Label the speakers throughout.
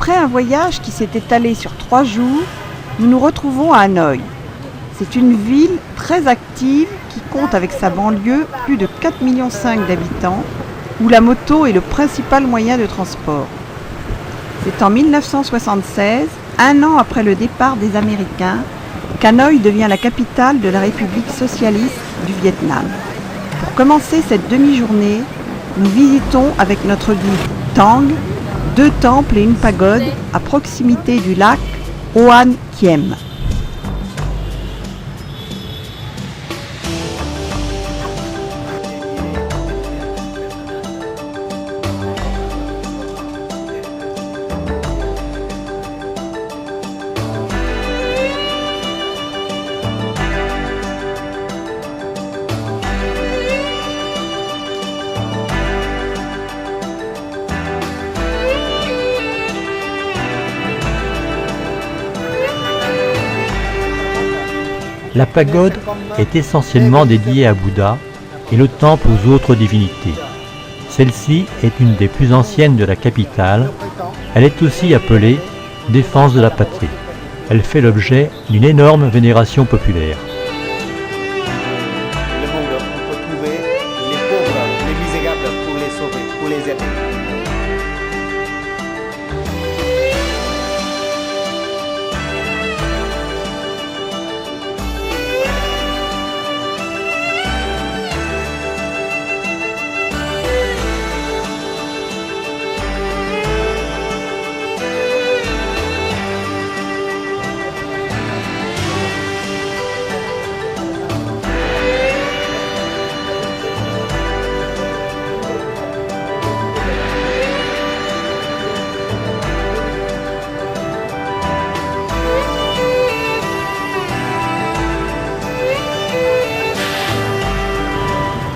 Speaker 1: Après un voyage qui s'est étalé sur 3 jours, nous nous retrouvons à Hanoï. C'est une ville très active qui compte avec sa banlieue plus de 4,5 millions d'habitants, où la moto est le principal moyen de transport. C'est en 1976, un an après le départ des Américains, qu'Hanoï devient la capitale de la République socialiste du Vietnam. Pour commencer cette demi-journée, nous visitons avec notre guide Tang 2 temples et une pagode à proximité du lac Hoan Kiem.
Speaker 2: La pagode est essentiellement dédiée à Bouddha et le temple aux autres divinités. Celle-ci est une des plus anciennes de la capitale. Elle est aussi appelée défense de la patrie. Elle fait l'objet d'une énorme vénération populaire.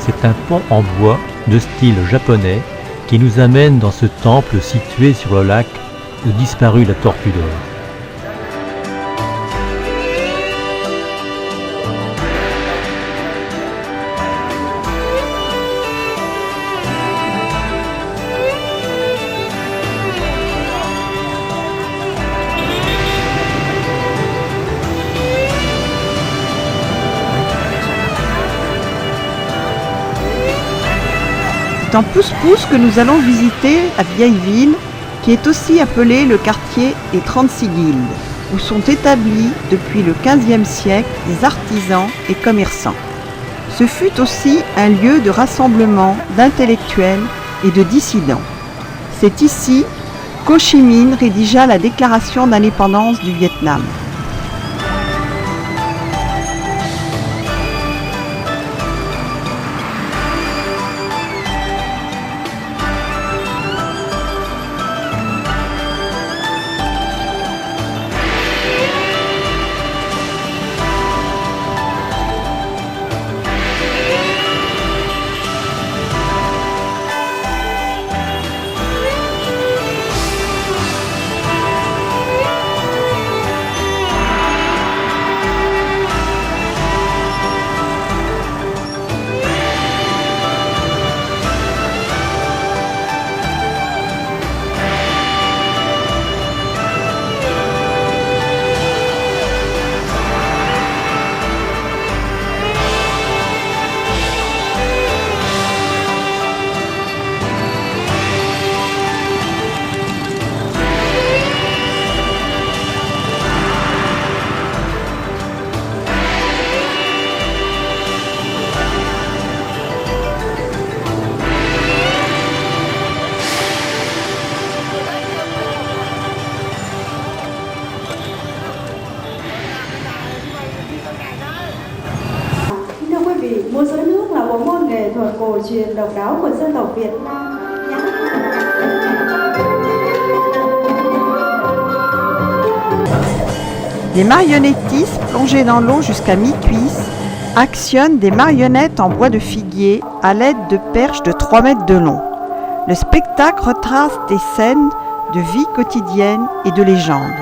Speaker 2: C'est un pont en bois de style japonais qui nous amène dans ce temple situé sur le lac où disparut la tortue d'or.
Speaker 1: C'est en pousse-pousse que nous allons visiter la vieille ville, qui est aussi appelée le quartier des 36 guildes, où sont établis depuis le XVe siècle des artisans et commerçants. Ce fut aussi un lieu de rassemblement d'intellectuels et de dissidents. C'est ici qu'Ho Chi Minh rédigea la déclaration d'indépendance du Vietnam.
Speaker 3: Múa rối nước là bộ môn nghệ thuật cổ truyền độc đáo của dân tộc Việt Nam.
Speaker 1: Les marionnettistes, plongés dans l'eau jusqu'à mi-cuisse, actionnent des marionnettes en bois de figuier à l'aide de perches de 3 mètres de long. Le spectacle retrace des scènes de vie quotidienne et de légende.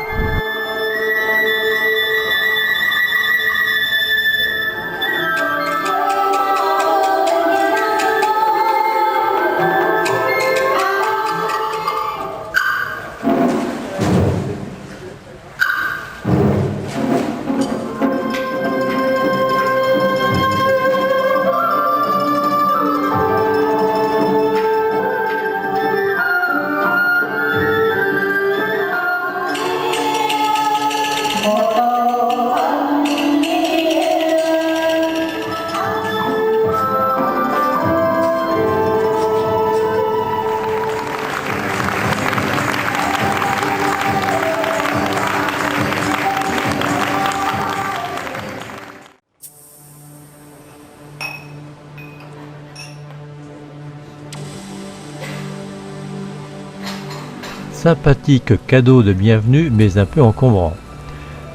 Speaker 2: sympathique cadeau de bienvenue mais un peu encombrant.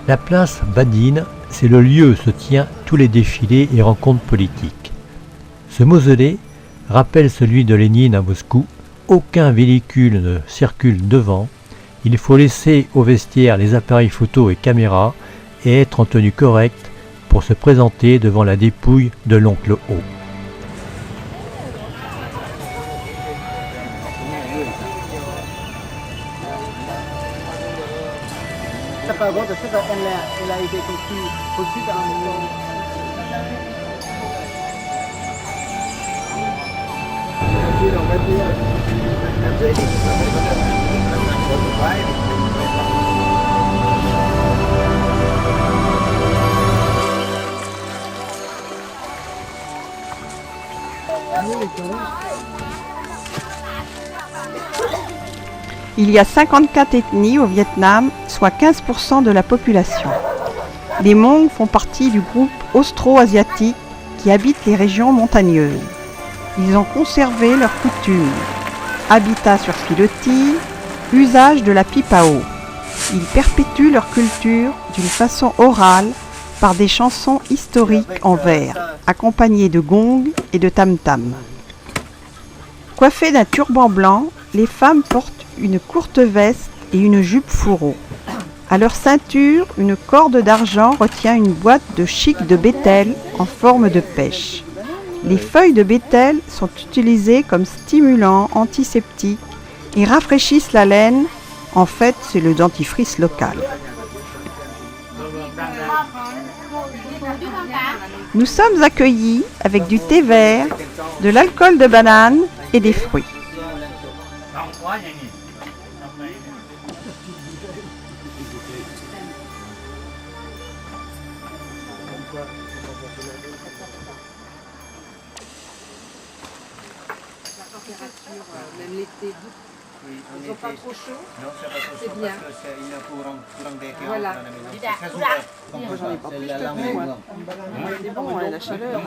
Speaker 2: La place Badine, c'est le lieu où se tiennent tous les défilés et rencontres politiques. Ce mausolée rappelle celui de Lénine à Moscou. Aucun véhicule ne circule devant. Il faut laisser au vestiaire les appareils photo et caméras et être en tenue correcte pour se présenter devant la dépouille de l'oncle O.
Speaker 1: Il y a 54 ethnies au Vietnam, soit 15% de la population. Les Hmong font partie du groupe austro-asiatique qui habite les régions montagneuses. Ils ont conservé leurs coutumes, habitat sur pilotis, usage de la pipe à eau. Ils perpétuent leur culture d'une façon orale par des chansons historiques en vers, accompagnées de gongs et de tam-tam. Coiffées d'un turban blanc, les femmes portent une courte veste et une jupe fourreau. À leur ceinture, une corde d'argent retient une boîte de chic de bétel en forme de pêche. Les feuilles de bétel sont utilisées comme stimulants antiseptiques et rafraîchissent la laine. En fait, c'est le dentifrice local. Nous sommes accueillis avec du thé vert, de l'alcool de banane et des fruits.
Speaker 4: Même l'été. Ils sont pas trop chauds.
Speaker 5: Non, c'est pas trop chaud
Speaker 4: bien.
Speaker 5: parce qu'il y a courant d'air qui
Speaker 4: Voilà.
Speaker 5: entre dans la maison. C'est très ouvert.
Speaker 1: Moi, j'en ai pas pris,
Speaker 5: C'est la langue
Speaker 1: moi.
Speaker 5: blanche.
Speaker 1: C'est bon, la chaleur.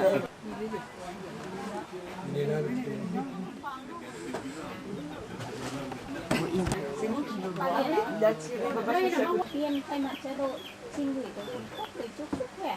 Speaker 4: Il a tiré, on va pas faire ça.
Speaker 6: Viên thay mặt chế độ xin gửi tới Trung Quốc để chúc sức khỏe.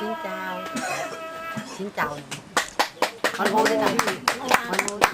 Speaker 7: Xin chào. Xin chào. Con hô đây này. Con hô đây.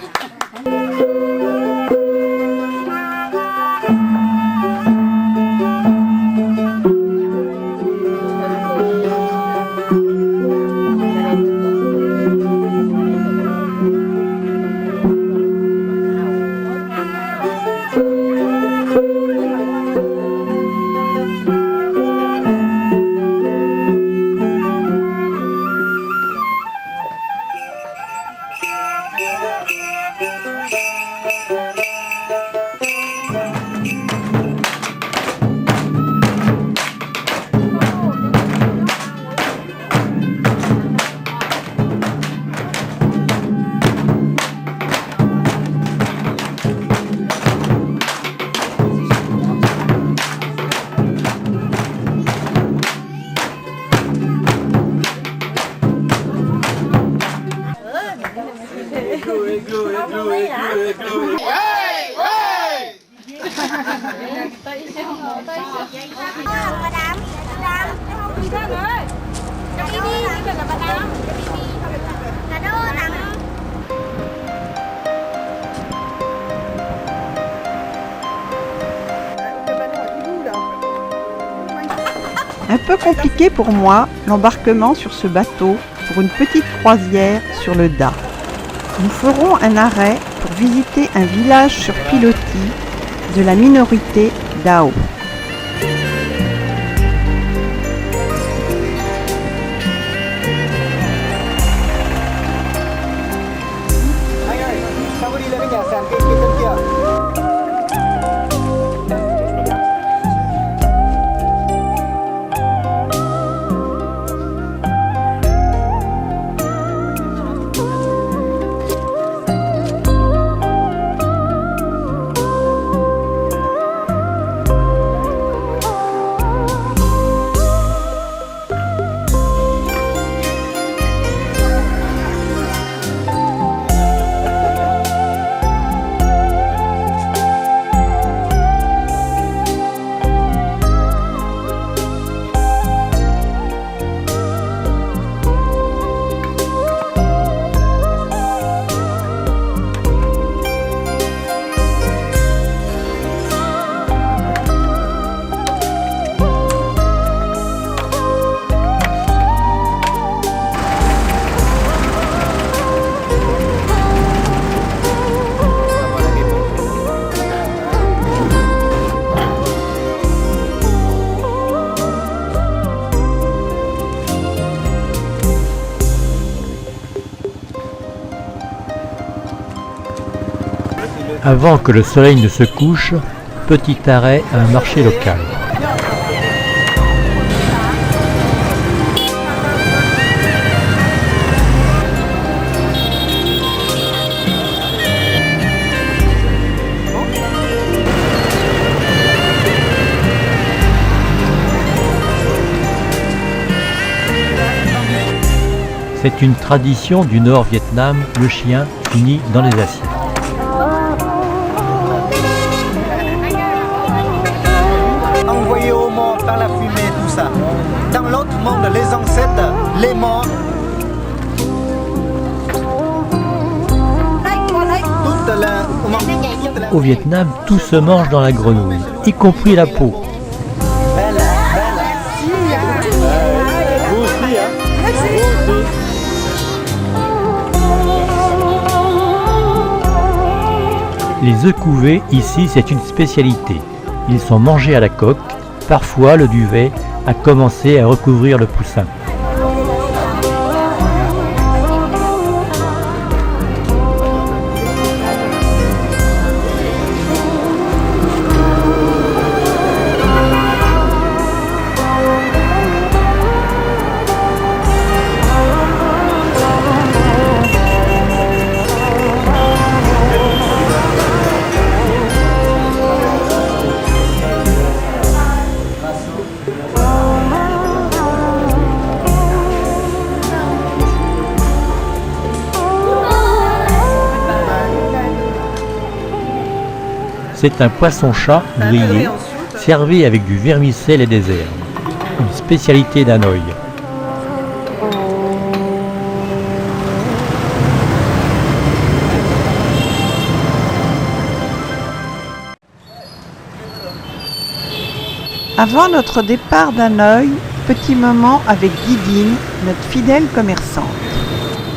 Speaker 1: Un peu compliqué pour moi, l'embarquement sur ce bateau pour une petite croisière sur le Da. Nous ferons un arrêt pour visiter un village sur pilotis de la minorité Dao.
Speaker 5: Sao có đi lên cái nhà sàn kia bên kia?
Speaker 2: Avant que le soleil ne se couche, petit arrêt à un marché local. C'est une tradition du Nord Vietnam, le chien finit dans les assiettes.
Speaker 5: Envoyé aux morts par la fumée, tout ça. Dans l'autre monde, les ancêtres, les morts,
Speaker 2: Au Vietnam, tout se mange dans la grenouille, y compris la peau. Les œufs couvés, ici, c'est une spécialité. Ils sont mangés à la coque. Parfois, le duvet a commencé à recouvrir le poussin. C'est un poisson-chat grillé, servi avec du vermicelle et des herbes. Une spécialité d'Hanoï.
Speaker 1: Avant notre départ d'Hanoï, petit moment avec Didine, notre fidèle commerçante.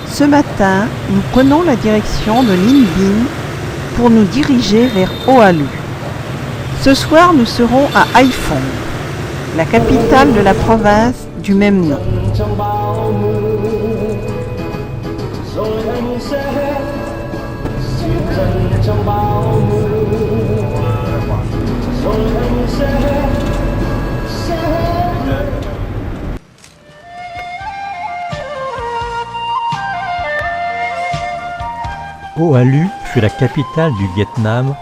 Speaker 1: Ce matin, nous prenons la direction de Linh Binh pour nous diriger vers Oahu. Ce soir, nous serons à Haiphong, la capitale de la province du même nom.
Speaker 2: Oahu fut la capitale du Vietnam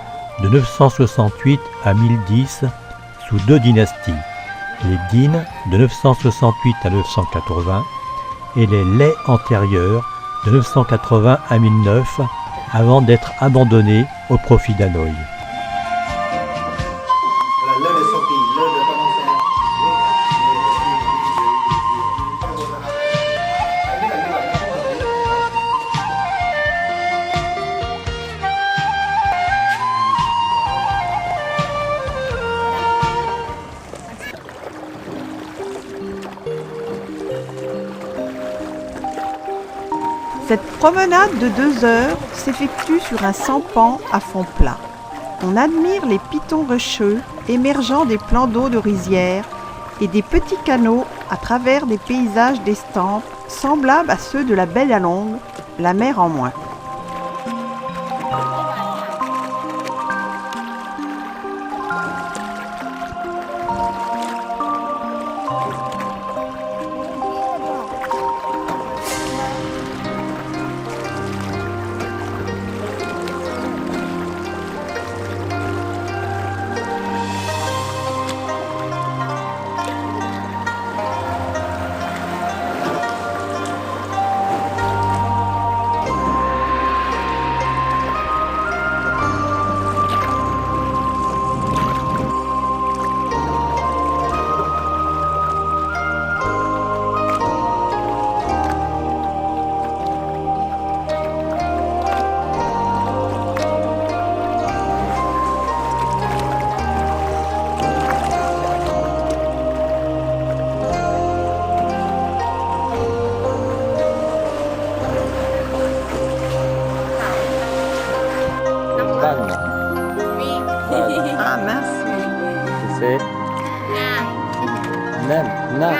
Speaker 2: de 968 à 1010 sous deux dynasties, les Dinh de 968 à 980 et les Lê antérieurs de 980 à 1009 avant d'être abandonnés au profit d'Hanoï.
Speaker 5: Voilà, l'heure est sortie, l'heure de commencer.
Speaker 1: Cette promenade de 2 heures s'effectue sur un sampan à fond plat. On admire les pitons rocheux émergeant des plans d'eau de rizière et des petits canaux à travers des paysages d'estampes semblables à ceux de la Belle à Longue, la mer en moins.
Speaker 4: Ah mince.
Speaker 2: C'est
Speaker 4: Non.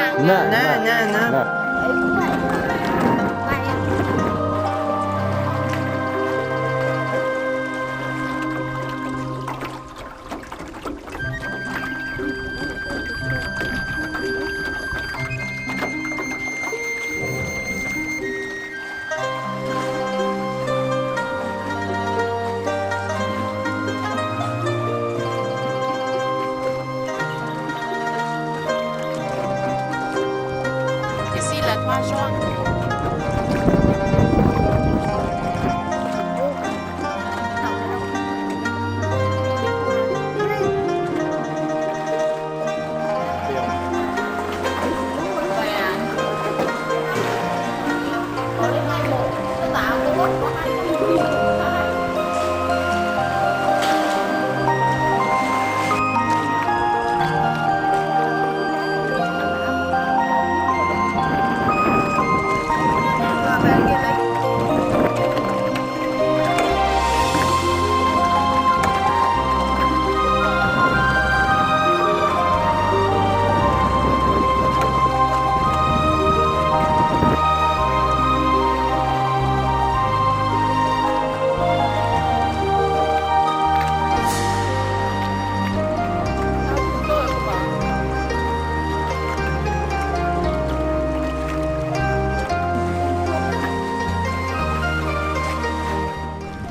Speaker 6: Ici, la 3 juin.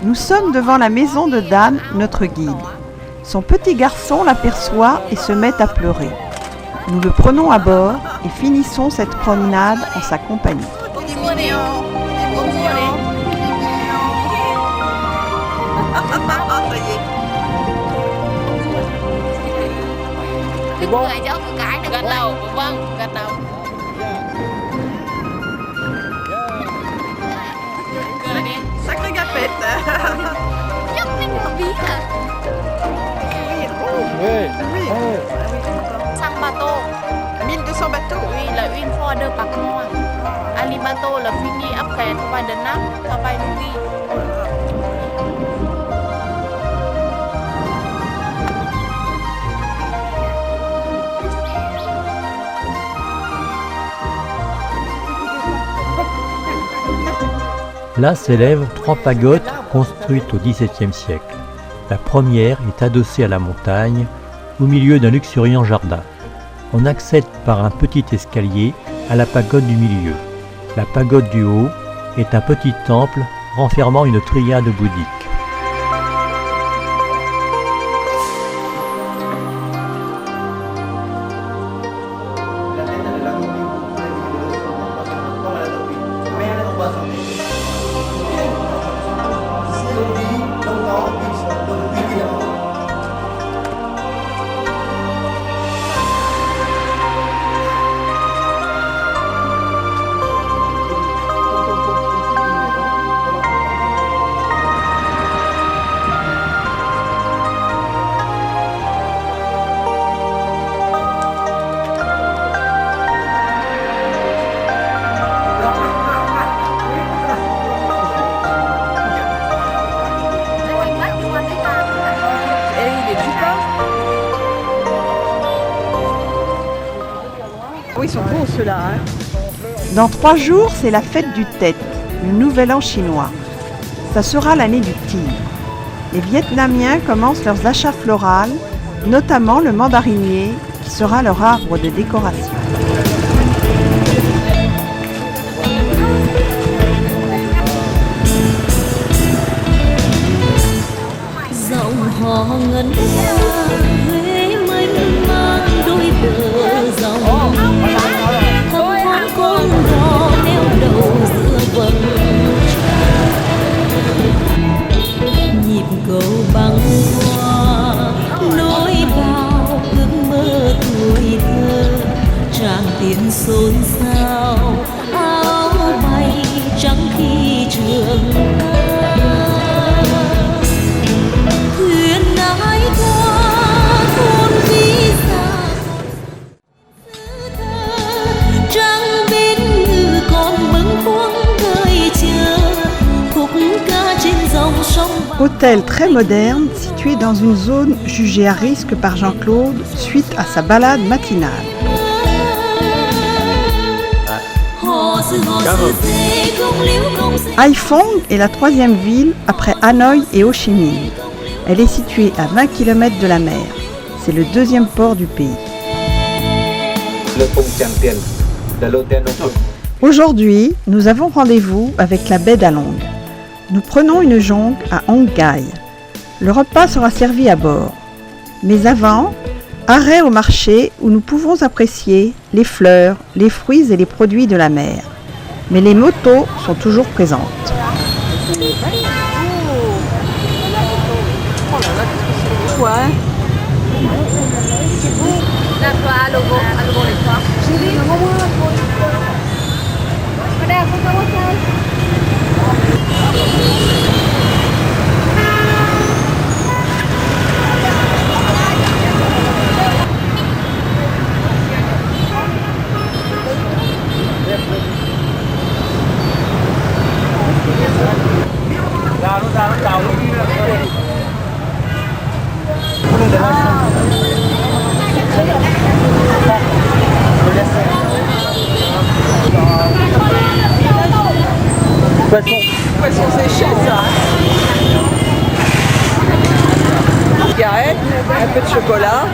Speaker 1: Nous sommes devant la maison de Dan, notre guide. Son petit garçon l'aperçoit et se met à pleurer. Nous le prenons à bord et finissons cette promenade en sa compagnie.
Speaker 6: Cái người cho cái gật đầu, vâng, gật đầu. Cười đi.
Speaker 4: Sacré gapette.
Speaker 6: Nhấc lên một ví à. Sang bateau.
Speaker 4: 1200 bateaux.
Speaker 6: Oui, là une fois deux par mois. Ali bateau là fini après 3 de năm, travail nuit.
Speaker 2: Là s'élèvent 3 pagodes construites au XVIIe siècle. La première est adossée à la montagne, au milieu d'un luxuriant jardin. On accède par un petit escalier à la pagode du milieu. La pagode du haut est un petit temple renfermant une triade bouddhique.
Speaker 1: Oui, ils sont beaux ceux-là. Dans 3 jours, c'est la fête du Tet, le nouvel an chinois. Ça sera l'année du tigre. Les Vietnamiens commencent leurs achats floraux, notamment le mandarinier, qui sera leur arbre de décoration.
Speaker 8: Dòng hò ngân nga Huế mênh mang đôi bờ dòng thăm thoáng con rò neo đầu giữa vầng nhịp cầu băng hoa nối bao ước mơ tuổi thơ tràng tiền xôn xao áo bay trắng khi trường
Speaker 1: Hôtel très moderne, situé dans une zone jugée à risque par Jean-Claude suite à sa balade matinale. Haiphong est la 3e ville après Hanoï et Ho Chi Minh. Elle est située à 20 km de la mer. C'est le 2e port du pays. Aujourd'hui, nous avons rendez-vous avec la baie d'Along. Nous prenons une jonque à Hong Gai. Le repas sera servi à bord. Mais avant, arrêt au marché où nous pouvons apprécier les fleurs, les fruits et les produits de la mer. Mais les motos sont toujours présentes.
Speaker 4: Poisson séché, ça. Cigarette, un peu de chocolat.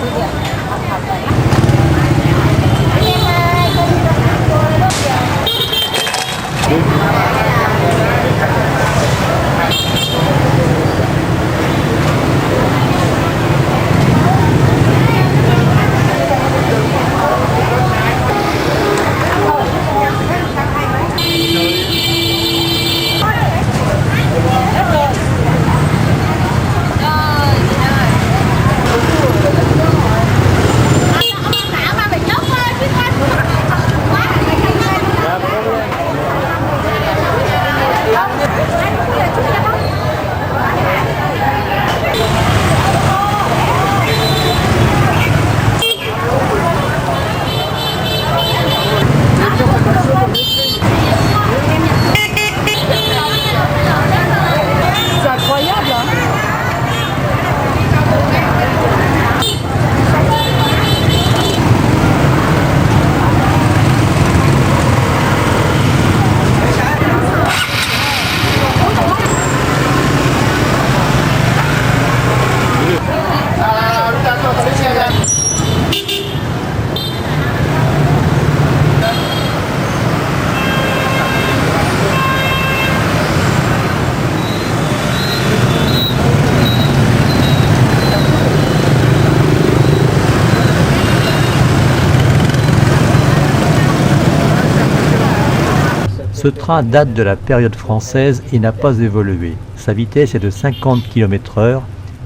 Speaker 2: Ce train date de la période française et n'a pas évolué. Sa vitesse est de 50 km/h.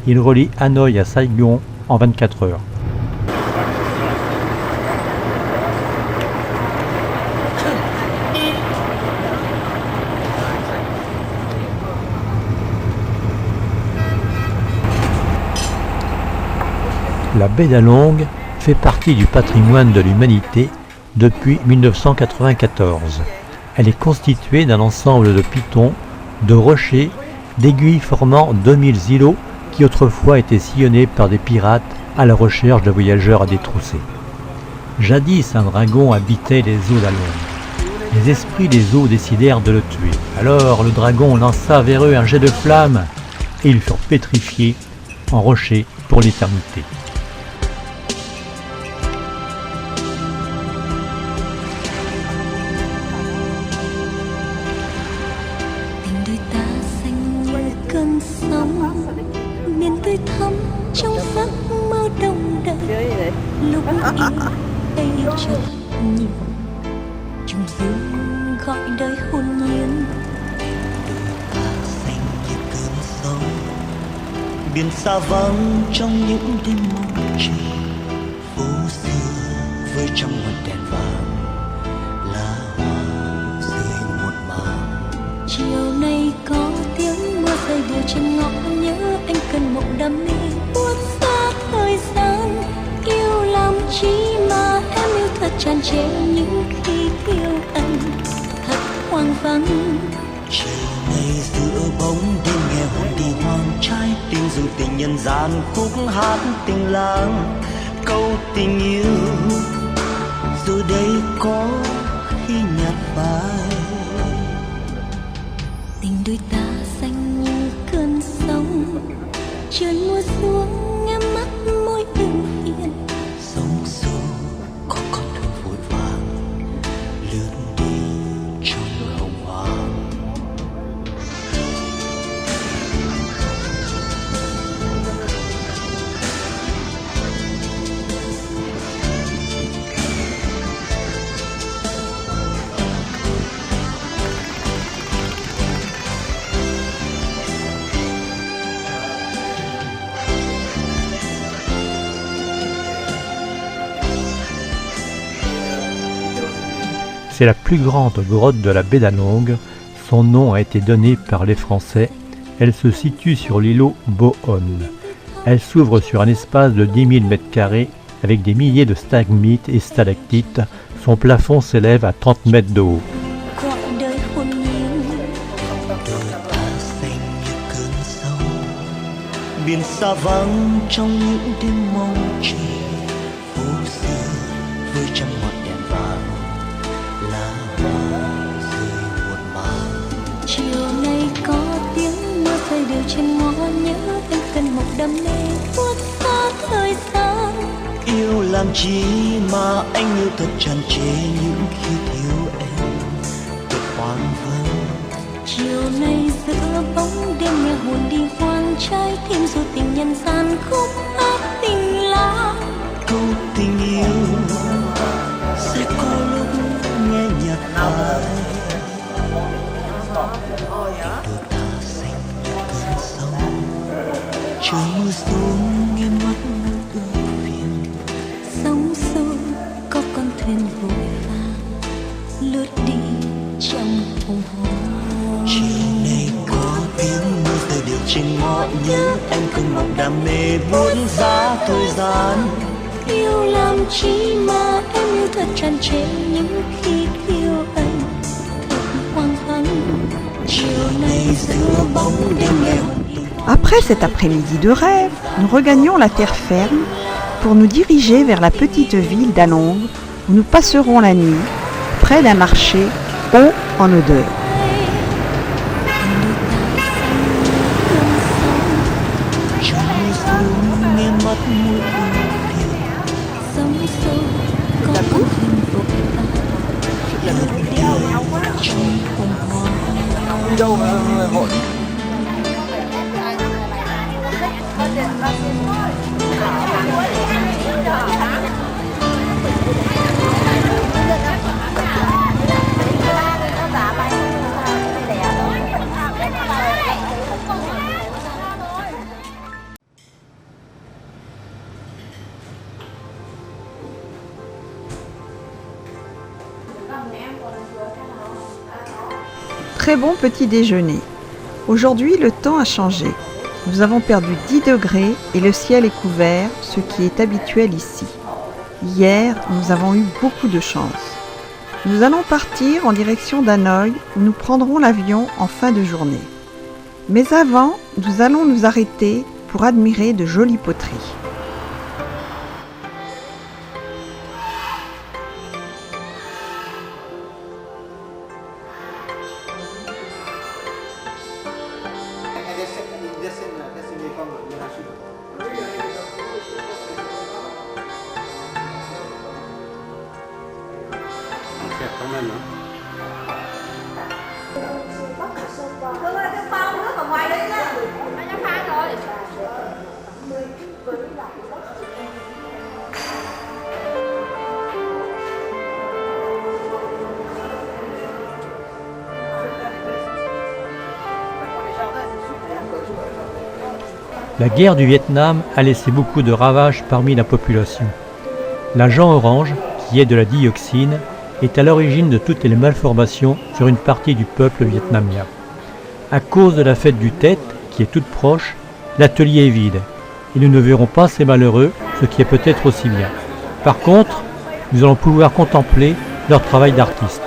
Speaker 2: Il relie Hanoï à Saigon en 24 heures. La baie d'Along fait partie du patrimoine de l'humanité depuis 1994. Elle est constituée d'un ensemble de pitons, de rochers, d'aiguilles formant 2000 îlots qui autrefois étaient sillonnés par des pirates à la recherche de voyageurs à détrousser. Jadis, un dragon habitait les eaux d'Alongue. Les esprits des eaux décidèrent de le tuer. Alors le dragon lança vers eux un jet de flamme et ils furent pétrifiés en rochers pour l'éternité.
Speaker 8: Tình đôi ta xanh như cơn sóng, miền tươi thắm trong giấc mơ đông đầy. Lúc yêu đây chợt nhìn trùng dương gọi đời hồn nhiên.
Speaker 9: Ta xanh như cơn sóng, biển xa vắng trong những đêm mong trời. Phố xưa với trong ngọn đèn vàng, lá hoa rơi muộn màng.
Speaker 8: Chiều nay có tiếng mưa rơi đều trên ngõ nhớ, anh cần một đam mê buốt xa thời gian. Yêu làm chi mà em yêu thật tràn trề, những khi yêu anh thật hoang vắng.
Speaker 9: Chiều nay giữa bóng đêm nghe hồn đi hoang, trái tim dù tình nhân gian khúc hát tình lang. Câu tình yêu rồi đây có khi nhạt phai.
Speaker 8: Tình đôi ta xanh như cơn sóng, trơn mưa xuống em mắt môi bình yên.
Speaker 9: Sóng xô có con đường vội vàng, lướt đi trong hồng hoang.
Speaker 2: C'est la plus grande grotte de la baie d'Alongue. Son nom a été donné par les Français. Elle se situe sur l'îlot Bohol. Elle s'ouvre sur un espace de 10 000 m² avec des milliers de stalagmites et stalactites. Son plafond s'élève à 30 mètres de haut.
Speaker 8: Gọi đời hồn nhiên.
Speaker 9: Đôi ta xanh như cơn sóng, biển xa vắng trong những đêm mong trời. Phố xưa với trăm ngọn đèn vàng, lá hoa rơi muộn màng.
Speaker 8: Chiều nay có tiếng mưa rơi đều trên ngõ nhớ, anh cần một đam mê buốt xa thời gian.
Speaker 9: Yêu làm chi mà anh yêu thật tràn trề, những khi thiếu em thật hoang vắng.
Speaker 8: Chiều nay giữa bóng đêm nghe hồn đi hoang, trái tim dù tình nhân gian khúc hát tình lang.
Speaker 9: Câu tình yêu sẽ có lúc nghe nhạt phai. Đôi ta xanh như cơn sóng, trời mưa xuống nghe mắt ưu phiền.
Speaker 8: Sóng xô có con thuyền vội vàng, lướt đi trong hồng hoang.
Speaker 9: Chiều nay có tiếng mưa rơi đều trên ngõ nhớ, em không mộng đam mê muốn giá thời gian.
Speaker 8: Yêu làm chi mà em yêu thật tràn trề, những khi yêu anh thật hoang vắng. Chiều nay giữa bóng đêm nghe.
Speaker 1: Après cet après-midi de rêve, nous regagnons la terre ferme pour nous diriger vers la petite ville d'Alongue où nous passerons la nuit près d'un marché haut en odeur.
Speaker 9: Trời mưa xuống nghe mắt mùi ưu phiền.
Speaker 8: Sóng xô có con thuyền vội vàng, lướt đi trong hồng hoang.
Speaker 1: Très bon petit déjeuner. Aujourd'hui, le temps a changé. Nous avons perdu 10 degrés et le ciel est couvert, ce qui est habituel ici. Hier, nous avons eu beaucoup de chance. Nous allons partir en direction d'Hanoï où nous prendrons l'avion en fin de journée. Mais avant, nous allons nous arrêter pour admirer de jolies poteries.
Speaker 4: quand même. Hein.
Speaker 2: La guerre du Vietnam a laissé beaucoup de ravages parmi la population. L'agent orange, qui est de la dioxine, est à l'origine de toutes les malformations sur une partie du peuple vietnamien. À cause de la fête du Tet, qui est toute proche, l'atelier est vide, et nous ne verrons pas ces malheureux, ce qui est peut-être aussi bien. Par contre, nous allons pouvoir contempler leur travail d'artiste.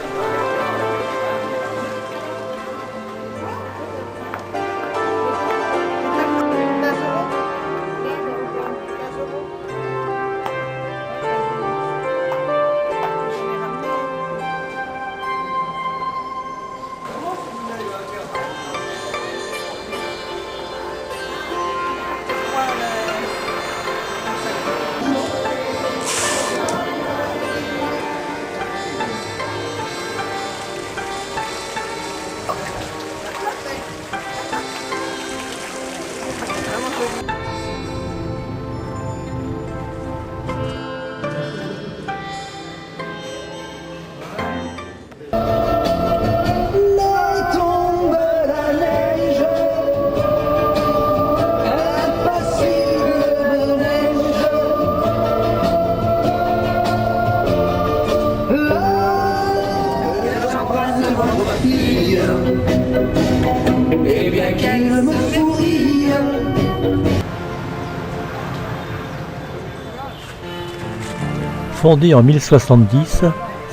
Speaker 2: Fondé en 1070,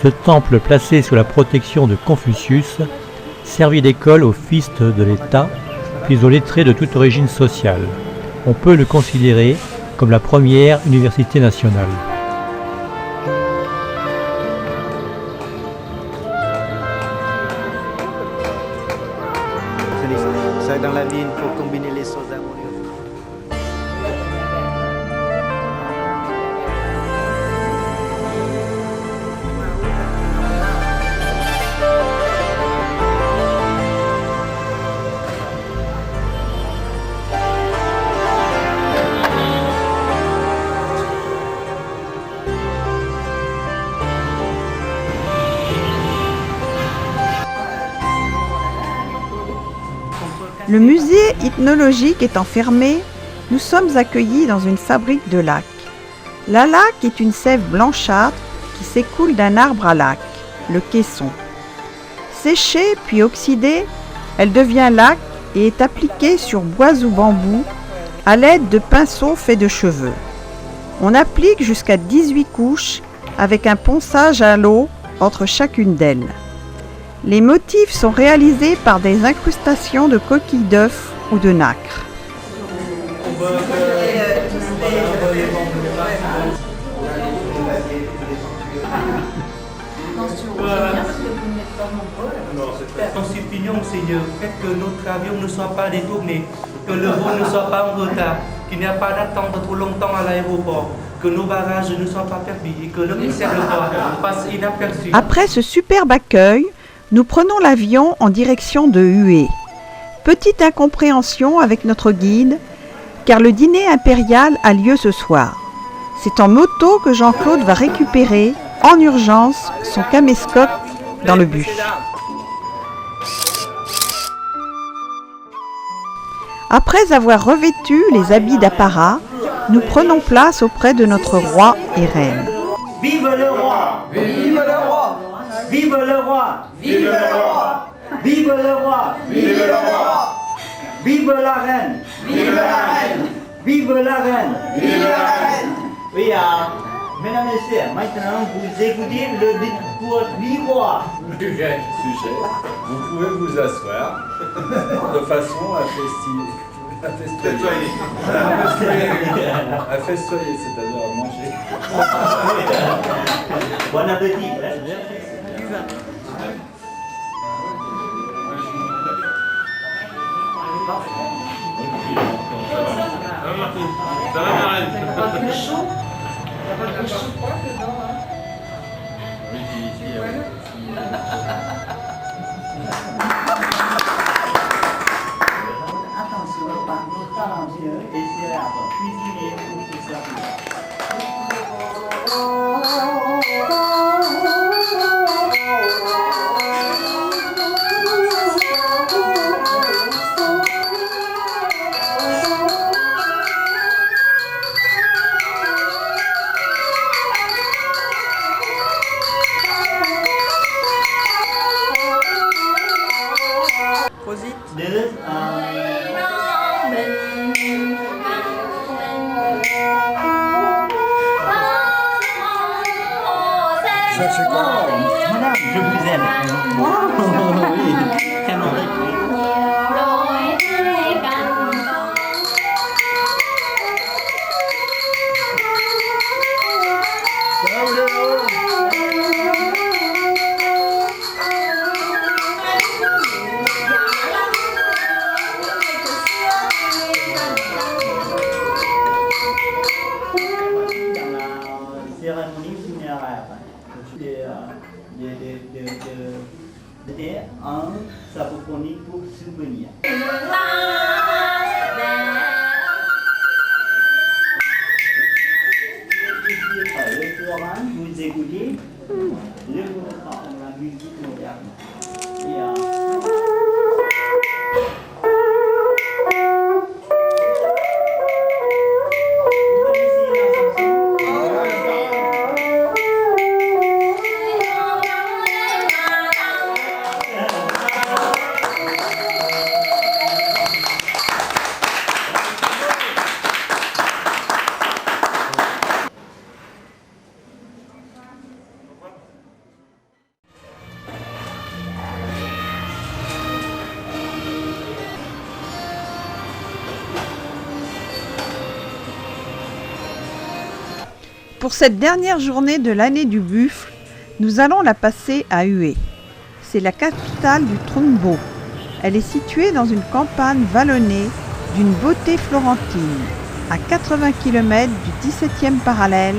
Speaker 2: ce temple placé sous la protection de Confucius servit d'école aux fils de l'État, puis aux lettrés de toute origine sociale. On peut le considérer comme la première université nationale.
Speaker 5: C'est dans la mine pour combiner les choses harmonieuses.
Speaker 1: Le musée ethnologique étant fermé, nous sommes accueillis dans une fabrique de lac. La laque est une sève blanchâtre qui s'écoule d'un arbre à lac, le caisson. Séchée puis oxydée, elle devient laque et est appliquée sur bois ou bambou à l'aide de pinceaux faits de cheveux. On applique jusqu'à 18 couches avec un ponçage à l'eau entre chacune d'elles. Les motifs sont réalisés par des incrustations de coquilles d'œufs ou de nacre.
Speaker 10: Notre opinion, Seigneur, faites que nos avions ne soient pas détournés, que le vol ne soit pas en retard, qu'il n'y a pas d'attente trop longtemps à l'aéroport, que nos barrages ne soient pas permis et que le mystère de toi passe inaperçu.
Speaker 1: Après ce superbe accueil, nous prenons l'avion en direction de Hue. Petite incompréhension avec notre guide, car le dîner impérial a lieu ce soir. C'est en moto que Jean-Claude va récupérer, en urgence, son caméscope dans le bus. Après avoir revêtu les habits d'apparat, nous prenons place auprès de notre roi et reine.
Speaker 10: Vive le roi! Vive le roi! Vive le roi! Vive le roi! Vive le roi! Vive le roi! Vive la reine! Vive la reine! Vive la reine! Vive la reine! Oui, mesdames et messieurs, maintenant vous écoutez le discours du roi.
Speaker 11: Sujet. Vous pouvez vous asseoir de façon à festoyer. À festoyer, c'est-à-dire à manger.
Speaker 10: Bon appétit.
Speaker 11: Ça va, Marine?
Speaker 4: Pas plus chaud. Il n'y a pas de chaud dedans, hein.
Speaker 11: Oui, si,
Speaker 10: Attention, le panneau talentueux et célèbre cuisinier pour tout servir. Deux,
Speaker 5: Ça, c'est quoi?
Speaker 10: madame, je vous aime. Oui, tellement écrit. Dans la cérémonie funéraire, c'était un sapophonie pour souvenir. Le Florent, vous écoutez la musique moderne. Vous connaissez la chanson?
Speaker 1: Pour cette dernière journée de l'année du buffle, nous allons la passer à Hué. C'est la capitale du Trumbo. Elle est située dans une campagne vallonnée d'une beauté florentine, à 80 km du 17e parallèle,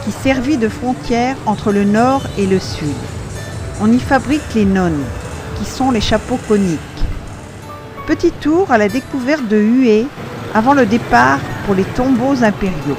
Speaker 1: qui servit de frontière entre le nord et le sud. On y fabrique les nonnes, qui sont les chapeaux coniques. Petit tour à la découverte de Hué avant le départ pour les tombeaux impériaux.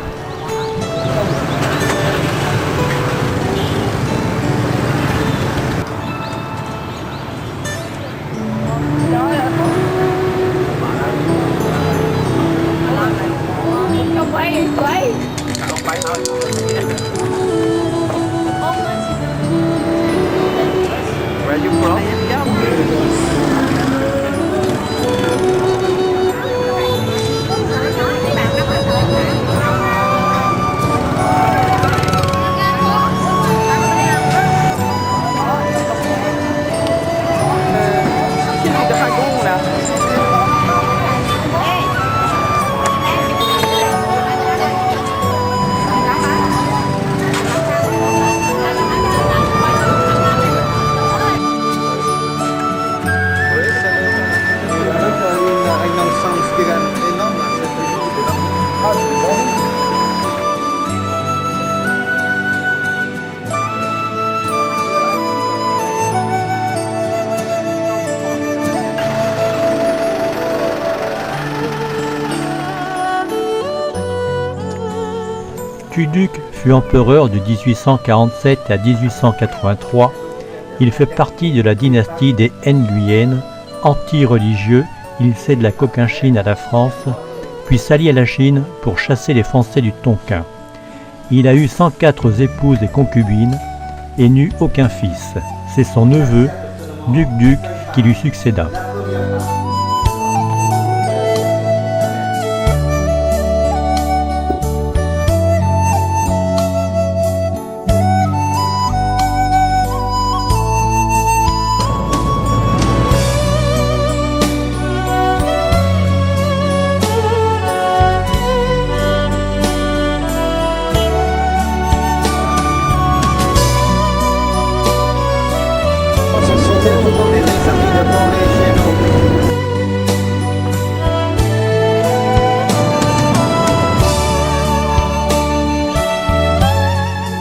Speaker 2: Tuduc fut empereur de 1847 à 1883. Il fait partie de la dynastie des Nguyen. Anti-religieux, il cède la Cochinchine à la France, puis s'allie à la Chine pour chasser les Français du Tonkin. Il a eu 104 épouses et concubines et n'eut aucun fils. C'est son neveu, Duc Duc, qui lui succéda.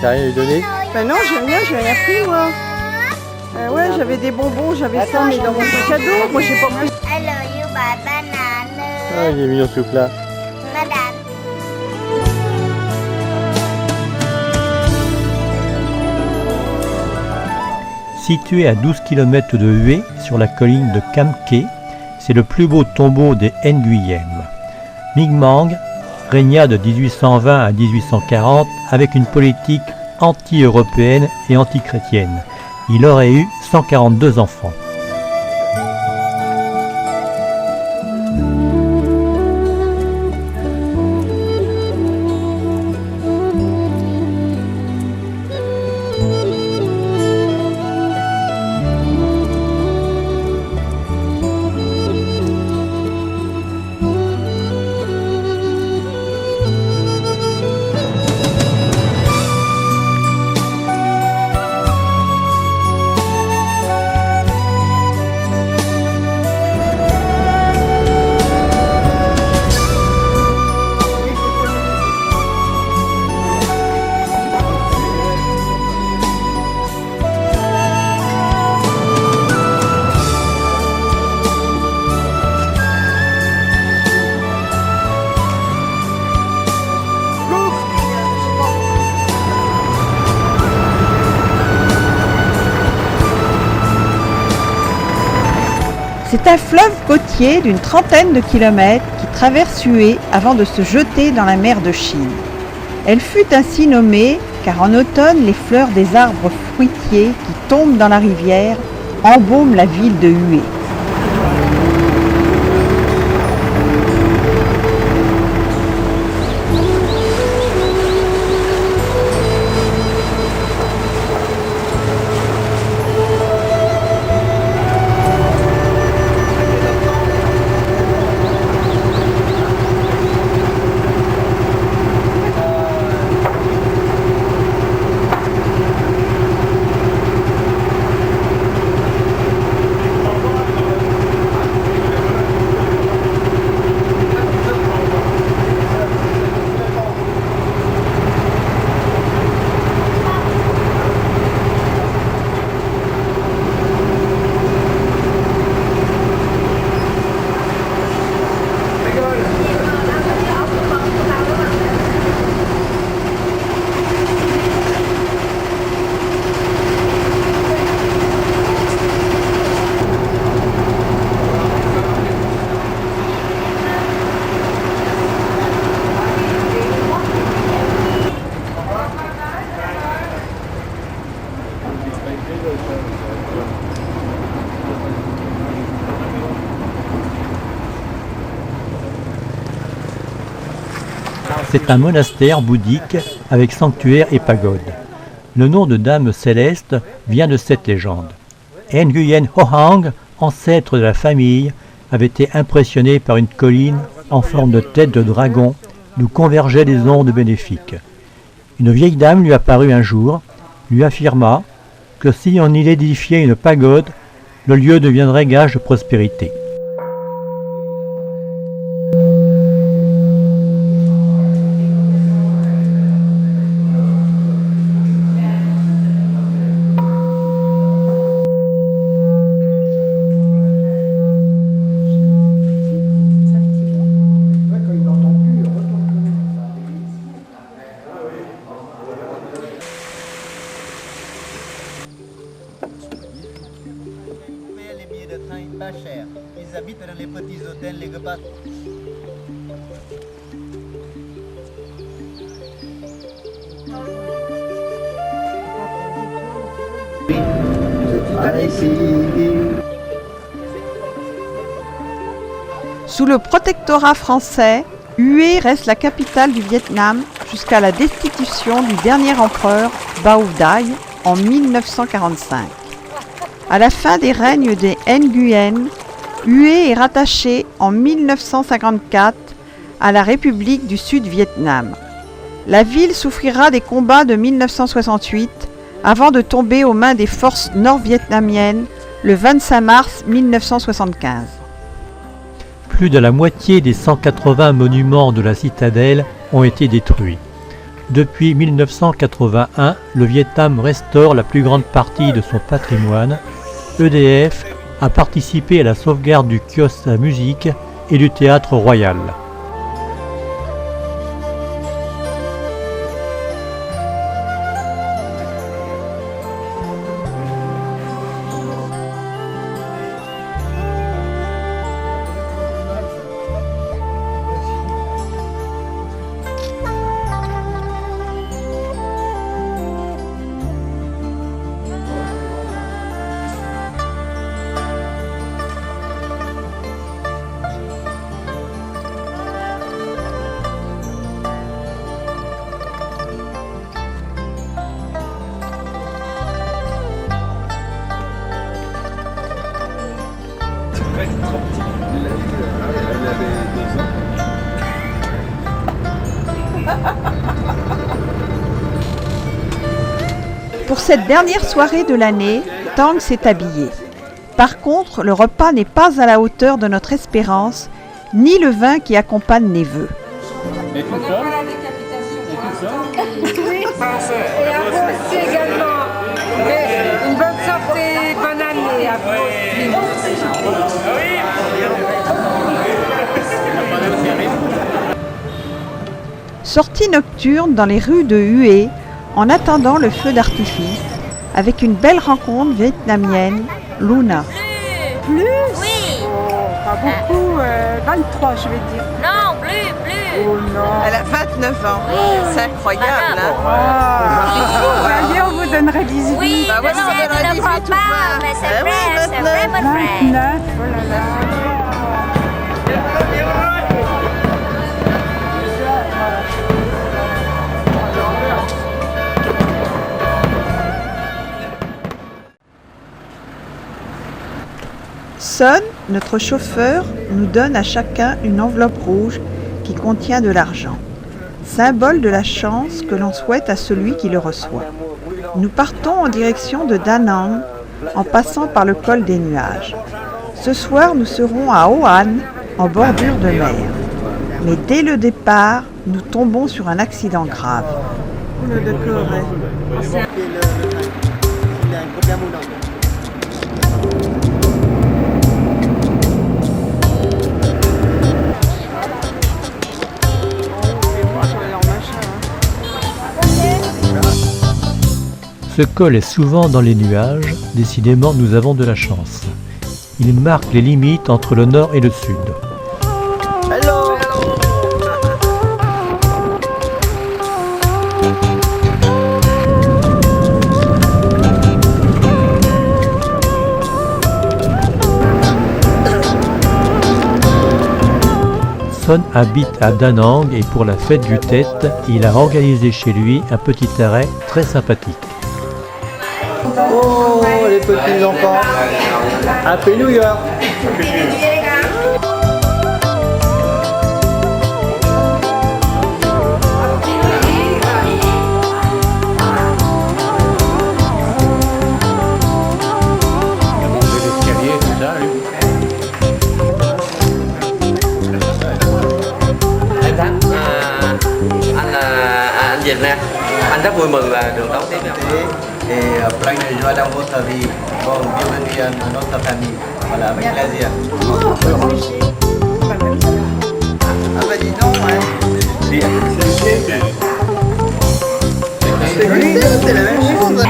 Speaker 1: T'as rien lui donné? Ben non, j'ai rien pris moi. Ouais, j'avais des bonbons, j'avais ça, mais dans mon sac à dos. Moi, j'ai pas pris.
Speaker 12: I love you, bye banane.
Speaker 2: Ah, il est mignon ce truc-là.
Speaker 12: Madame.
Speaker 2: Situé à 12 km de Hue, sur la colline de Kamké, c'est le plus beau tombeau des Nguyem. Mingmang régna de 1820 à 1840 avec une politique anti-européenne et anti-chrétienne. Il aurait eu 142 enfants.
Speaker 1: C'est un fleuve côtier d'une trentaine de kilomètres qui traverse Hue avant de se jeter dans la mer de Chine. Elle fut ainsi nommée car en automne, les fleurs des arbres fruitiers qui tombent dans la rivière embaument la ville de Hue.
Speaker 2: C'est un monastère bouddhique avec sanctuaire et pagode. Le nom de Dame Céleste vient de cette légende. Nguyen Hoang, ancêtre de la famille, avait été impressionné par une colline en forme de tête de dragon d'où convergeaient des ondes bénéfiques. Une vieille dame lui apparut un jour, lui affirma que si on y édifiait une pagode, le lieu deviendrait gage de prospérité.
Speaker 5: Pas cher. Ils habitent dans les petits hôtels, les repas.
Speaker 1: Sous le protectorat français, Hue reste la capitale du Vietnam jusqu'à la destitution du dernier empereur Bao Dai en 1945. À la fin des règnes des Nguyen, Hue est rattachée en 1954 à la République du Sud-Vietnam. La ville souffrira des combats de 1968 avant de tomber aux mains des forces nord-vietnamiennes le 25 mars 1975.
Speaker 2: Plus de la moitié des 180 monuments de la citadelle ont été détruits. Depuis 1981, le Vietnam restaure la plus grande partie de son patrimoine. EDF a participé à la sauvegarde du kiosque à musique et du théâtre royal.
Speaker 1: Pour cette dernière soirée de l'année, Tang s'est habillé. Par contre, le repas n'est pas à la hauteur de notre espérance, ni le vin qui accompagne les vœux.
Speaker 11: Et tout ça?
Speaker 4: Oui, et à vous aussi également. Une bonne santé, bonne année à vous aussi.
Speaker 1: Sortie nocturne dans les rues de Hue, en attendant le feu d'artifice, avec une belle rencontre vietnamienne, Luna.
Speaker 3: Plus
Speaker 6: Oui.
Speaker 3: Pas beaucoup, 23 je vais dire.
Speaker 6: Non, plus.
Speaker 3: Oh non.
Speaker 13: Elle a 29 ans. C'est incroyable.
Speaker 3: Allez, on vous donnerait 18.
Speaker 6: Oui,
Speaker 13: Bah ouais,
Speaker 6: je
Speaker 13: on
Speaker 6: sais,
Speaker 13: donnerait
Speaker 6: tu ne crois
Speaker 13: 18 ou
Speaker 6: pas,
Speaker 13: pas.
Speaker 6: mais c'est
Speaker 13: Eh oui,
Speaker 6: vrai, c'est vrai, mon frère.
Speaker 3: 29, oh là là.
Speaker 1: Son, notre chauffeur, nous donne à chacun une enveloppe rouge qui contient de l'argent, symbole de la chance que l'on souhaite à celui qui le reçoit. Nous partons en direction de Da Nang en passant par le col des nuages. Ce soir, nous serons à Ho An, en bordure de mer. Mais dès le départ, nous tombons sur un accident grave.
Speaker 13: Le décor est...
Speaker 2: Ce col est souvent dans les nuages, décidément nous avons de la chance. Il marque les limites entre le nord et le sud.
Speaker 13: Hello.
Speaker 2: Son habite à Da Nang et pour la fête du Tet, il a organisé chez lui un petit arrêt très sympathique.
Speaker 10: Oh, les petits enfants. Happy New Year.
Speaker 14: Anh Việt nè, anh rất vui mừng là được đón tiếp nhau.
Speaker 5: Et plein de joie dans votre vie. Bon, bienvenue à notre famille. Voilà, avec plaisir. Ah bah dis donc, ouais. C'est la même chose.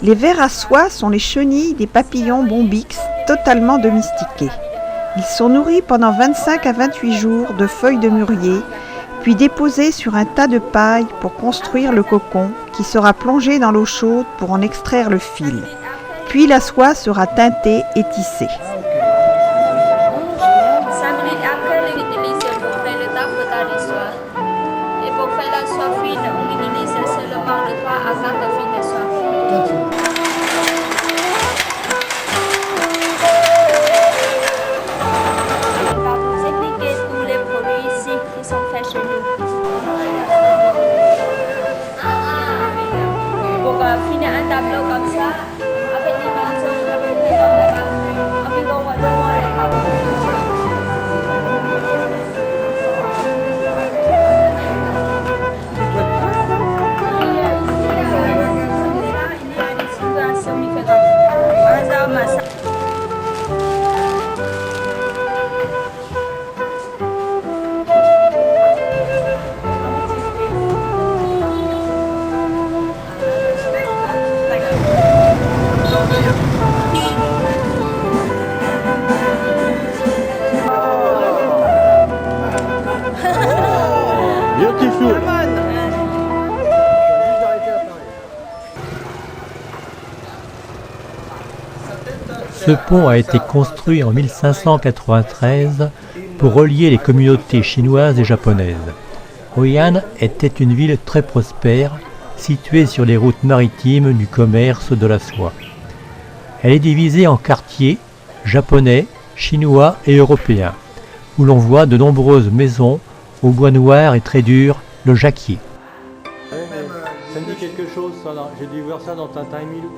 Speaker 1: Les vers à soie sont les chenilles des papillons bombix totalement domestiqués. Ils sont nourris pendant 25 à 28 jours de feuilles de mûrier, puis déposés sur un tas de paille pour construire le cocon qui sera plongé dans l'eau chaude pour en extraire le fil. Puis la soie sera teintée et tissée.
Speaker 15: 5 minutes après, on utilise pour faire le taf de la soie. Et pour faire la soie fine, on utilise seulement de 3 à 4 fils de soie. On va vous expliquer tous les produits ici qui sont faits chez nous. Pour finir un tableau comme ça, avec des morceaux, avec des
Speaker 2: Ce pont a été construit en 1593 pour relier les communautés chinoises et japonaises. Hoian était une ville très prospère, située sur les routes maritimes du commerce de la soie. Elle est divisée en quartiers japonais, chinois et européens, où l'on voit de nombreuses maisons au bois noir et très dur, le jacquier.
Speaker 16: Ça me dit quelque chose, ça, j'ai dû voir ça dans Tintin et Milou.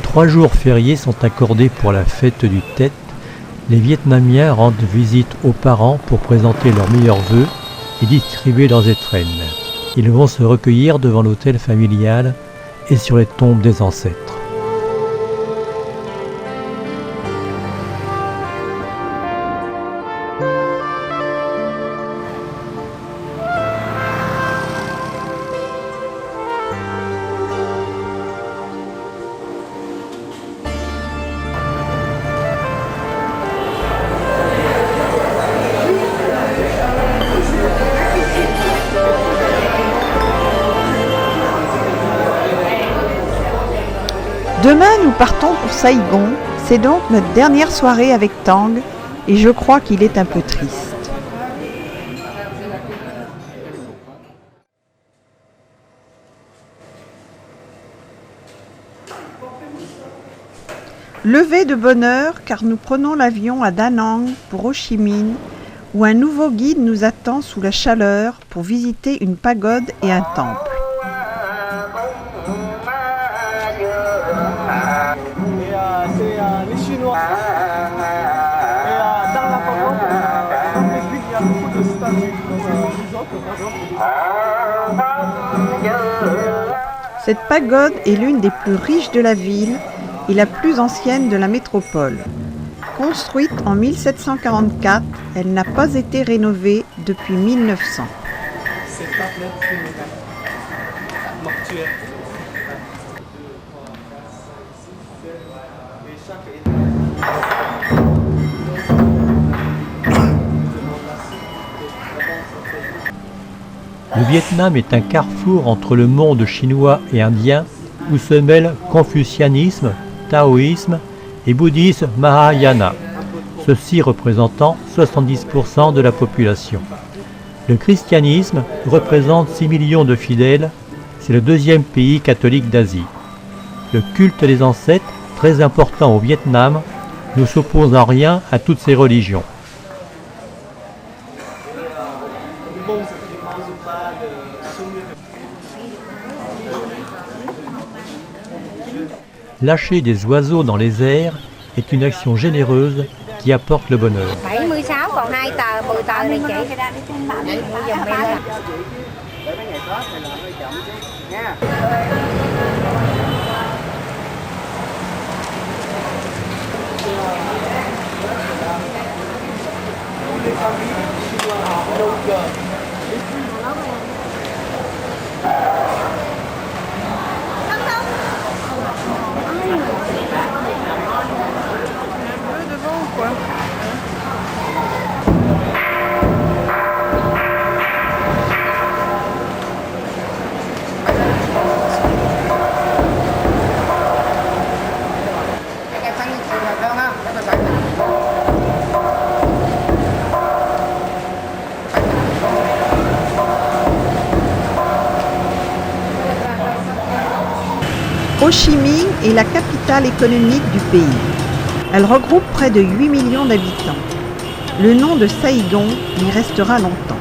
Speaker 2: Trois jours fériés sont accordés pour la fête du Tet. Les Vietnamiens rendent visite aux parents pour présenter leurs meilleurs vœux et distribuer leurs étrennes. Ils vont se recueillir devant l'autel familial et sur les tombes des ancêtres.
Speaker 1: Demain, nous partons pour Saïgon. C'est donc notre dernière soirée avec Tang et je crois qu'il est un peu triste. Levé de bonne heure car nous prenons l'avion à Da Nang pour Ho Chi Minh où un nouveau guide nous attend sous la chaleur pour visiter une pagode et un temple.
Speaker 5: Les Chinois. Et dans la pagode, comme les Grecs, il y a beaucoup de statues.
Speaker 1: Cette pagode est l'une des plus riches de la ville et la plus ancienne de la métropole. Construite en 1744, elle n'a pas été rénovée depuis 1900.
Speaker 2: Le Vietnam est un carrefour entre le monde chinois et indien où se mêlent confucianisme, taoïsme et bouddhisme Mahayana, ceux-ci représentant 70% de la population. Le christianisme représente 6 millions de fidèles, c'est le deuxième pays catholique d'Asie. Le culte des ancêtres, très important au Vietnam, ne s'oppose en rien à toutes ces religions. Lâcher des oiseaux dans les airs est une action généreuse qui apporte le bonheur.
Speaker 12: 76 còn 2 tờ, 10 tờ này chị. Giùm em.
Speaker 1: Ho Chi Minh est la capitale économique du pays. Elle regroupe près de 8 millions d'habitants. Le nom de Saïgon y restera longtemps.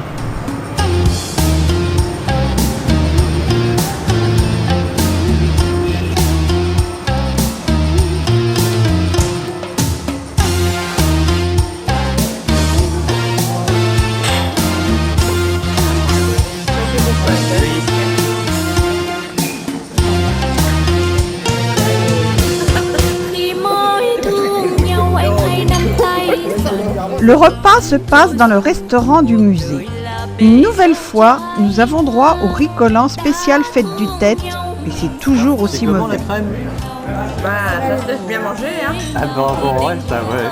Speaker 1: Le repas se passe dans le restaurant du musée. Une nouvelle fois, nous avons droit au riz collant spécial fête du tête et c'est toujours aussi mauvais.
Speaker 13: Bah, ça se laisse bien manger, hein.
Speaker 16: Ah bon, ouais, ça ouais.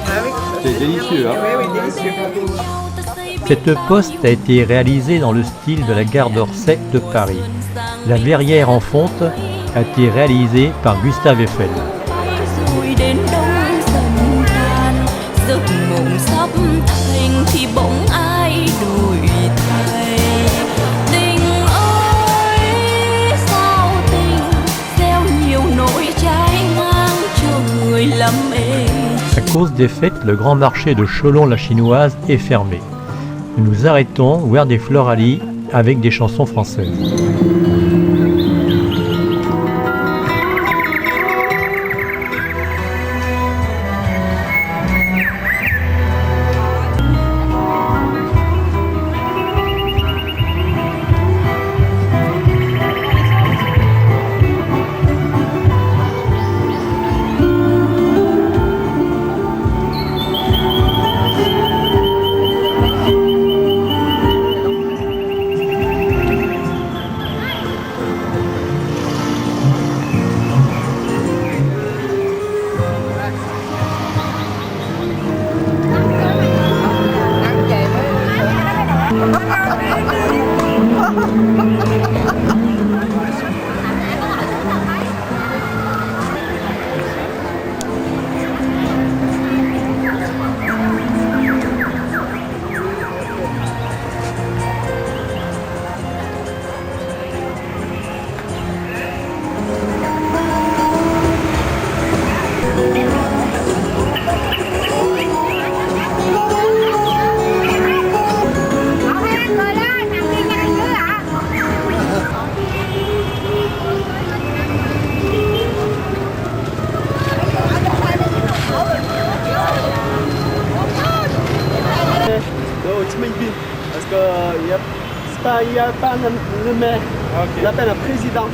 Speaker 13: Ah oui.
Speaker 16: C'est délicieux, hein.
Speaker 13: Oui, oui, délicieux.
Speaker 2: Cette poste a été réalisée dans le style de la gare d'Orsay de Paris. La verrière en fonte a été réalisée par Gustave Eiffel.
Speaker 8: Giấc mộng sắp thành thì bỗng ai đổi thay. Tình ơi sao tình gieo nhiều nỗi trái ngang cho người lắm ê.
Speaker 2: À cause des fêtes, le grand marché de Cholon-la-Chinoise est fermé. Nous nous arrêtons voir des floralies avec des chansons françaises.
Speaker 17: Maybe. Parce qu'il n'y a pas le maire. Il appelle un président.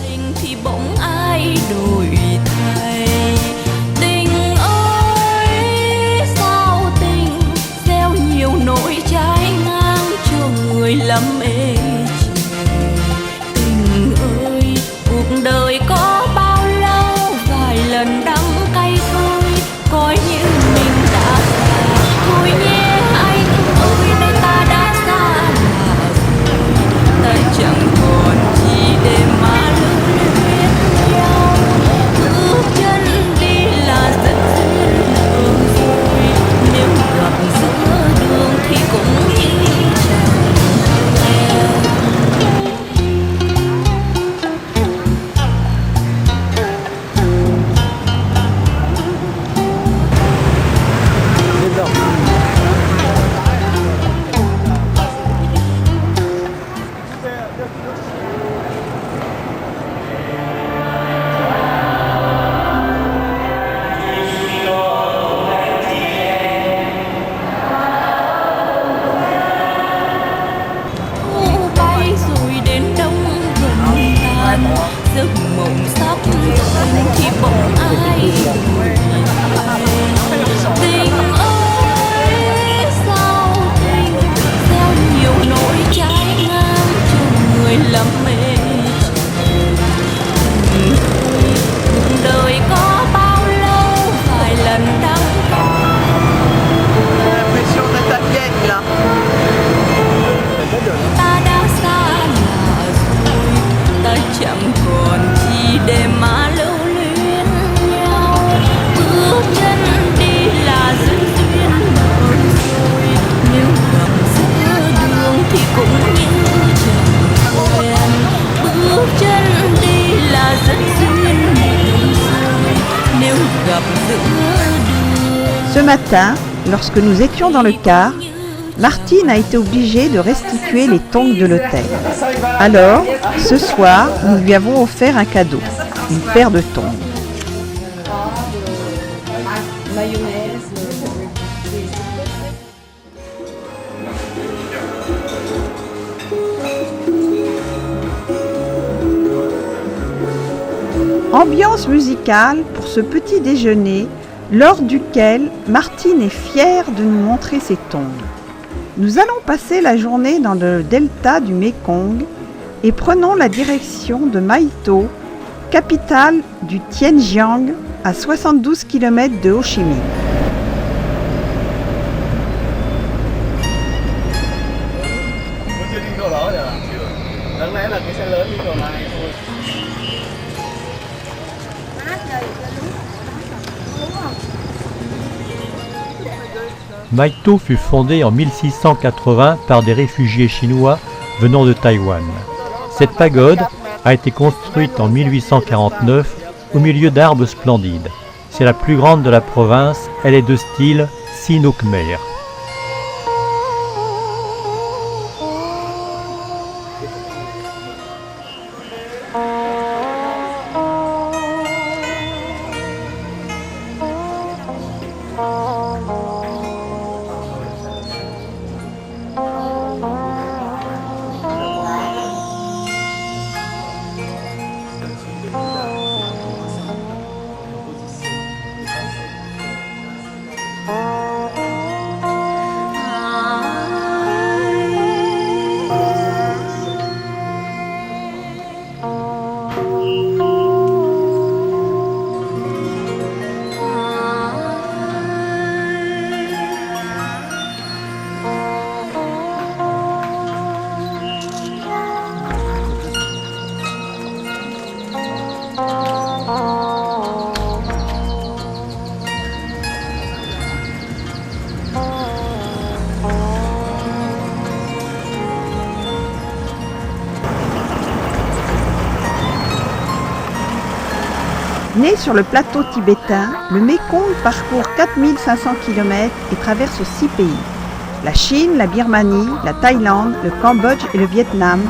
Speaker 8: Tình thì bỗng ai đổi thay. Tình ơi sao tình gieo nhiều nỗi trái ngang cho người lắm mê trời. Tình ơi cuộc đời có bao lâu vài lần đắng cay thôi coi như mình đã già. Thôi nhé anh ơi nơi ta đã xa lạ rồi, ta chẳng còn chi để mà lưu luyến nhau. Bước chân đi là dẫn duyên nợ rồi, nếu gặp giữa đường thì cũng như chào em. Giấc mộng sắp đến thì bỗng ai đổi thay. Tình ơi sao tình gieo nhiều nỗi trái ngang cho người lắm mê trời. Cuộc đời có bao lâu vài lần đắng ta đã xa lạ rồi, ta chẳng còn chi để mà lưu luyến nhau. Bước chân đi là dẫn duyên nợ rồi, nếu gặp giữa đường thì cũng như chẳng quen. Bước chân đi là dẫn duyên nợ rồi, nếu gặp giữa đường.
Speaker 1: Ce matin, lorsque nous étions dans le car, Martine a été obligée de restituer les tongs de l'hôtel. Alors, ce soir, nous lui avons offert un cadeau, une paire de tongs. Ambiance musicale pour ce petit déjeuner, lors duquel Martine est fière de nous montrer ses tongs. Nous allons passer la journée dans le delta du Mékong et prenons la direction de Mai Tho, capitale du Tienjiang, à 72 km de Ho Chi Minh.
Speaker 2: Mai Tho fut fondée en 1680 par des réfugiés chinois venant de Taïwan. Cette pagode a été construite en 1849 au milieu d'arbres splendides. C'est la plus grande de la province, elle est de style Sino-Khmer.
Speaker 1: Né sur le plateau tibétain, le Mékong parcourt 4500 km et traverse 6 pays. La Chine, la Birmanie, la Thaïlande, le Cambodge et le Vietnam,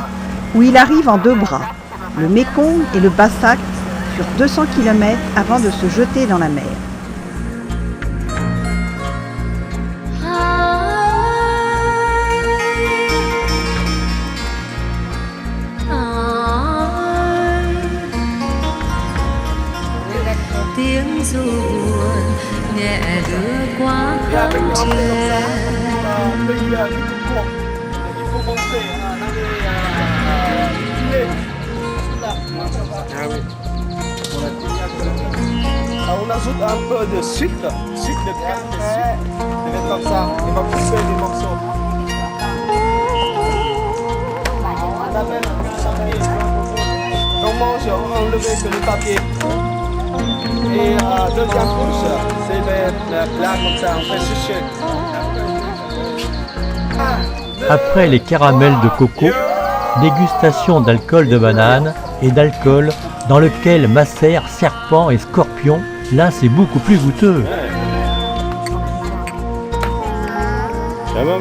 Speaker 1: où il arrive en 2 bras. Le Mékong et le Bassac sur 200 km avant de se jeter dans la mer.
Speaker 8: dù buồn nhẹ đưa qua khóc trẻ.
Speaker 17: On ajoute un peu de sucre de canne de sucre. Ça va être comme ça. Il va couper des morceaux. On mange, on va enlever que le papier. Et deuxième couche, c'est le plat comme ça, on fait sécher.
Speaker 2: Après les caramels de coco, dégustation d'alcool de banane et d'alcool dans lequel macèrent serpents et scorpions. Là, c'est beaucoup plus goûteux.
Speaker 17: Ça va?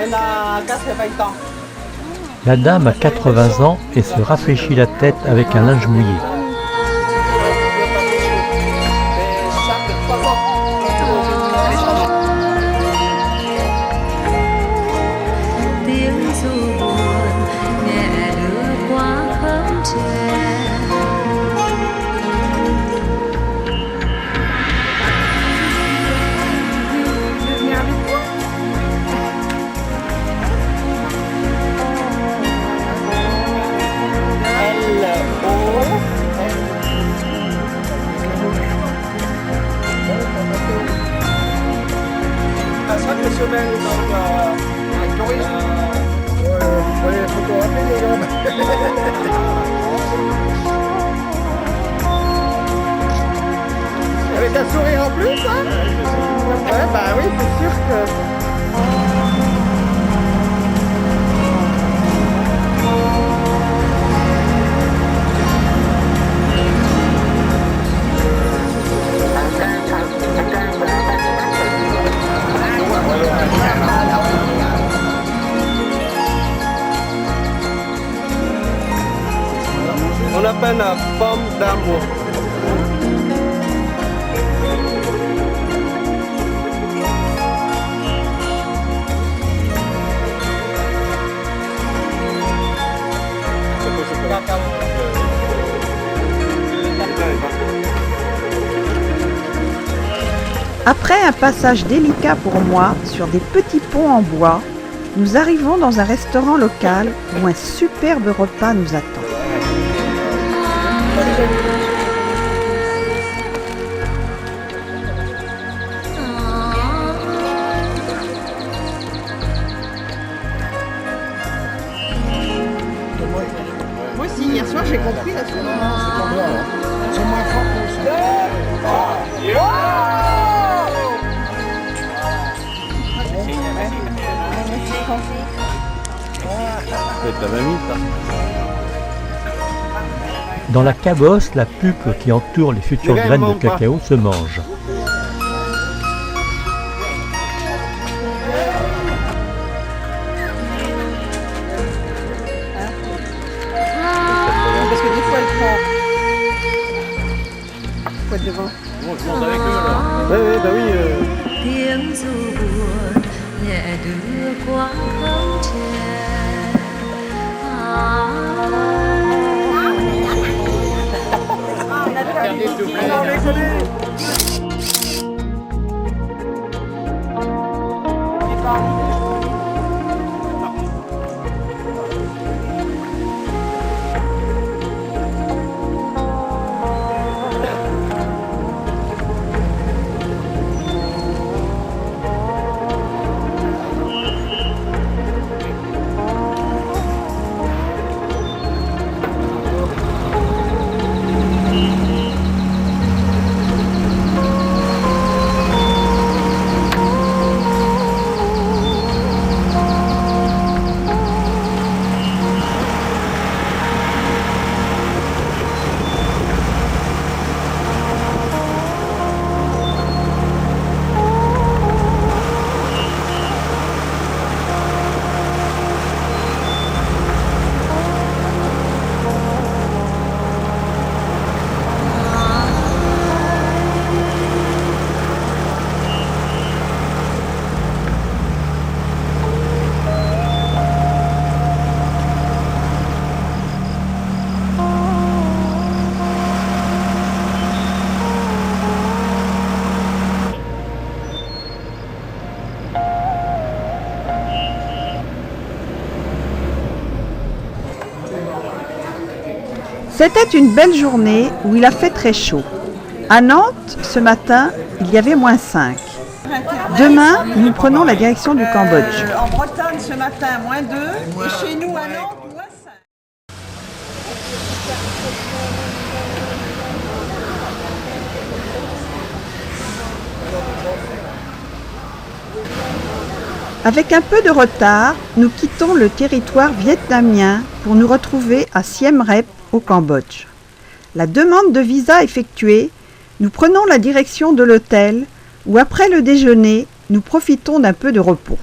Speaker 17: Elle a 80 ans.
Speaker 2: La dame a 80 ans et se rafraîchit la tête avec un linge mouillé.
Speaker 8: Tiếng ru buồn nhẹ đưa qua khóm tre.
Speaker 17: Chaque semaine, donc, photographier les gens. Avec un sourire en plus, hein? Ouais, bah oui, c'est sûr que... On appelle la pomme d'amour.
Speaker 1: Après un passage délicat pour moi sur des petits ponts en bois, nous arrivons dans un restaurant local où un superbe repas nous attend.
Speaker 13: Moi aussi, hier soir j'ai compris la soirée.
Speaker 17: C'est moins fort que
Speaker 16: C'est ta mamie, ça.
Speaker 2: Dans la cabosse, la pulpe qui entoure les futures graines de cacao se mange.
Speaker 13: Parce que des fois elle prend. Faut être devant.
Speaker 16: Bon, je monte avec eux là.
Speaker 17: Oui, bah oui.
Speaker 8: Tiếng ru buồn nhẹ đưa qua khóm tre.
Speaker 17: Regardez, s'il vous plaît. On les connaît.
Speaker 1: C'était une belle journée où il a fait très chaud. À Nantes, ce matin, il y avait -5. Demain, nous prenons la direction du Cambodge.
Speaker 13: En Bretagne ce matin, -2. Et chez nous à Nantes, -5.
Speaker 1: Avec un peu de retard, nous quittons le territoire vietnamien pour nous retrouver à Siem Reap au Cambodge. La demande de visa effectuée, nous prenons la direction de l'hôtel où après le déjeuner, nous profitons d'un peu de repos.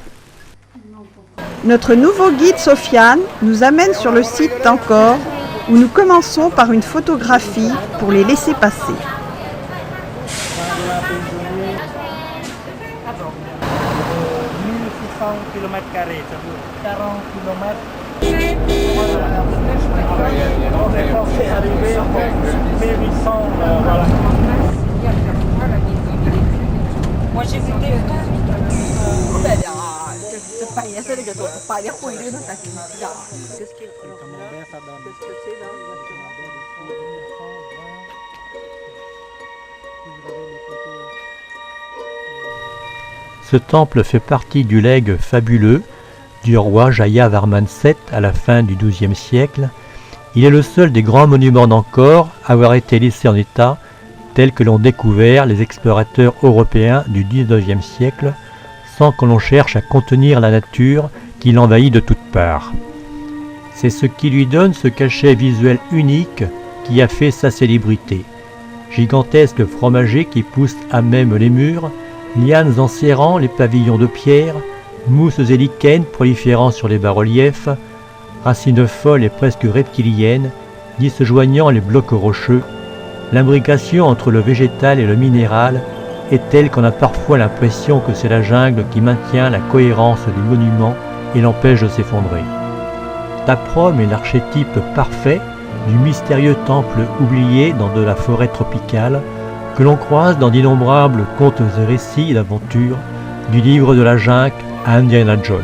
Speaker 1: Notre nouveau guide Sofiane nous amène sur le site d'Angkor où nous commençons par une photographie pour les laisser passer.
Speaker 13: Moi j'ai vu des
Speaker 2: Ce temple fait partie du legs fabuleux du roi Jayavarman VII à la fin du XIIe siècle. Il est le seul des grands monuments d'Angkor à avoir été laissé en état tel que l'ont découvert les explorateurs européens du XIXe siècle, sans que l'on cherche à contenir la nature qui l'envahit de toutes parts. C'est ce qui lui donne ce cachet visuel unique qui a fait sa célébrité. Gigantesques fromagers qui poussent à même les murs, lianes enserrant les pavillons de pierre, mousses et lichens proliférant sur les bas-reliefs, racines folles et presque reptiliennes, disjoignant les blocs rocheux. L'imbrication entre le végétal et le minéral est telle qu'on a parfois l'impression que c'est la jungle qui maintient la cohérence du monument et l'empêche de s'effondrer. Taprom est l'archétype parfait du mystérieux temple oublié dans de la forêt tropicale que l'on croise dans d'innombrables contes et récits d'aventure du livre de la jungle à Indiana Jones.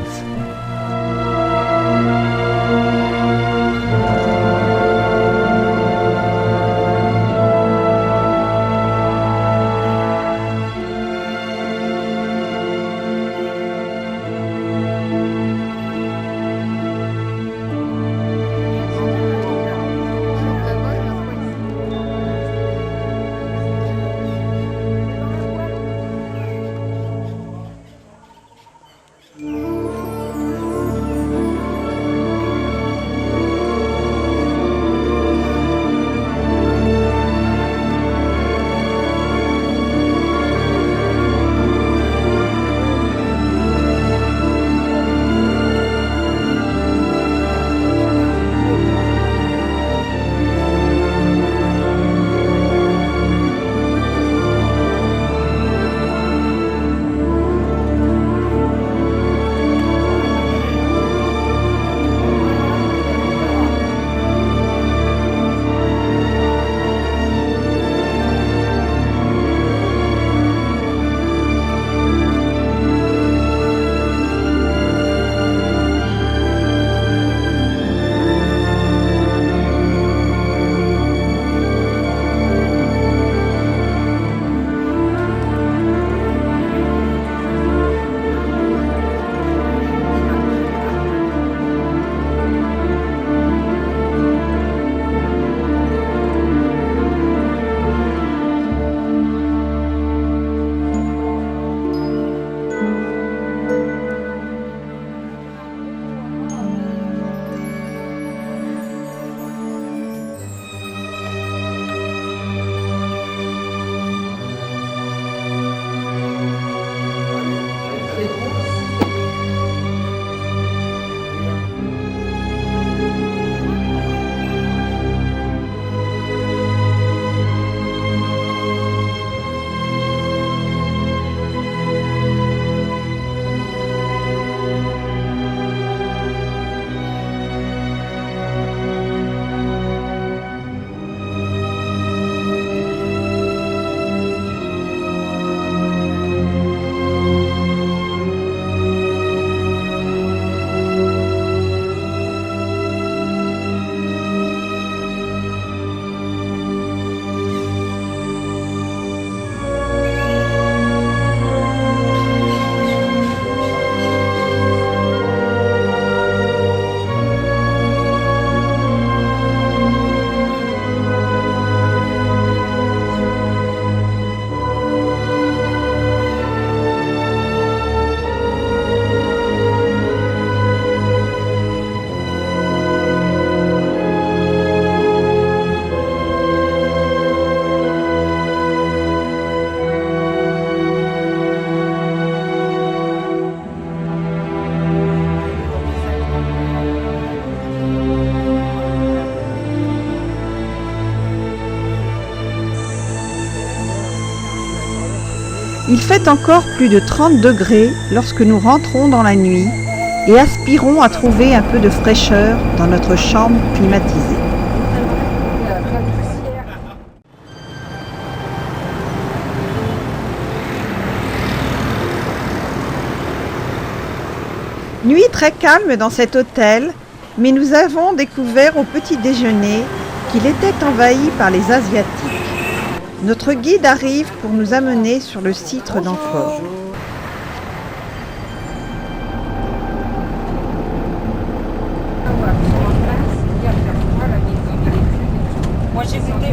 Speaker 1: Il fait encore plus de 30 degrés lorsque nous rentrons dans la nuit et aspirons à trouver un peu de fraîcheur dans notre chambre climatisée. Nuit très calme dans cet hôtel, mais nous avons découvert au petit déjeuner qu'il était envahi par les Asiatiques. Notre guide arrive pour nous amener sur le site d'Angkor.
Speaker 4: Moi j'ai vu des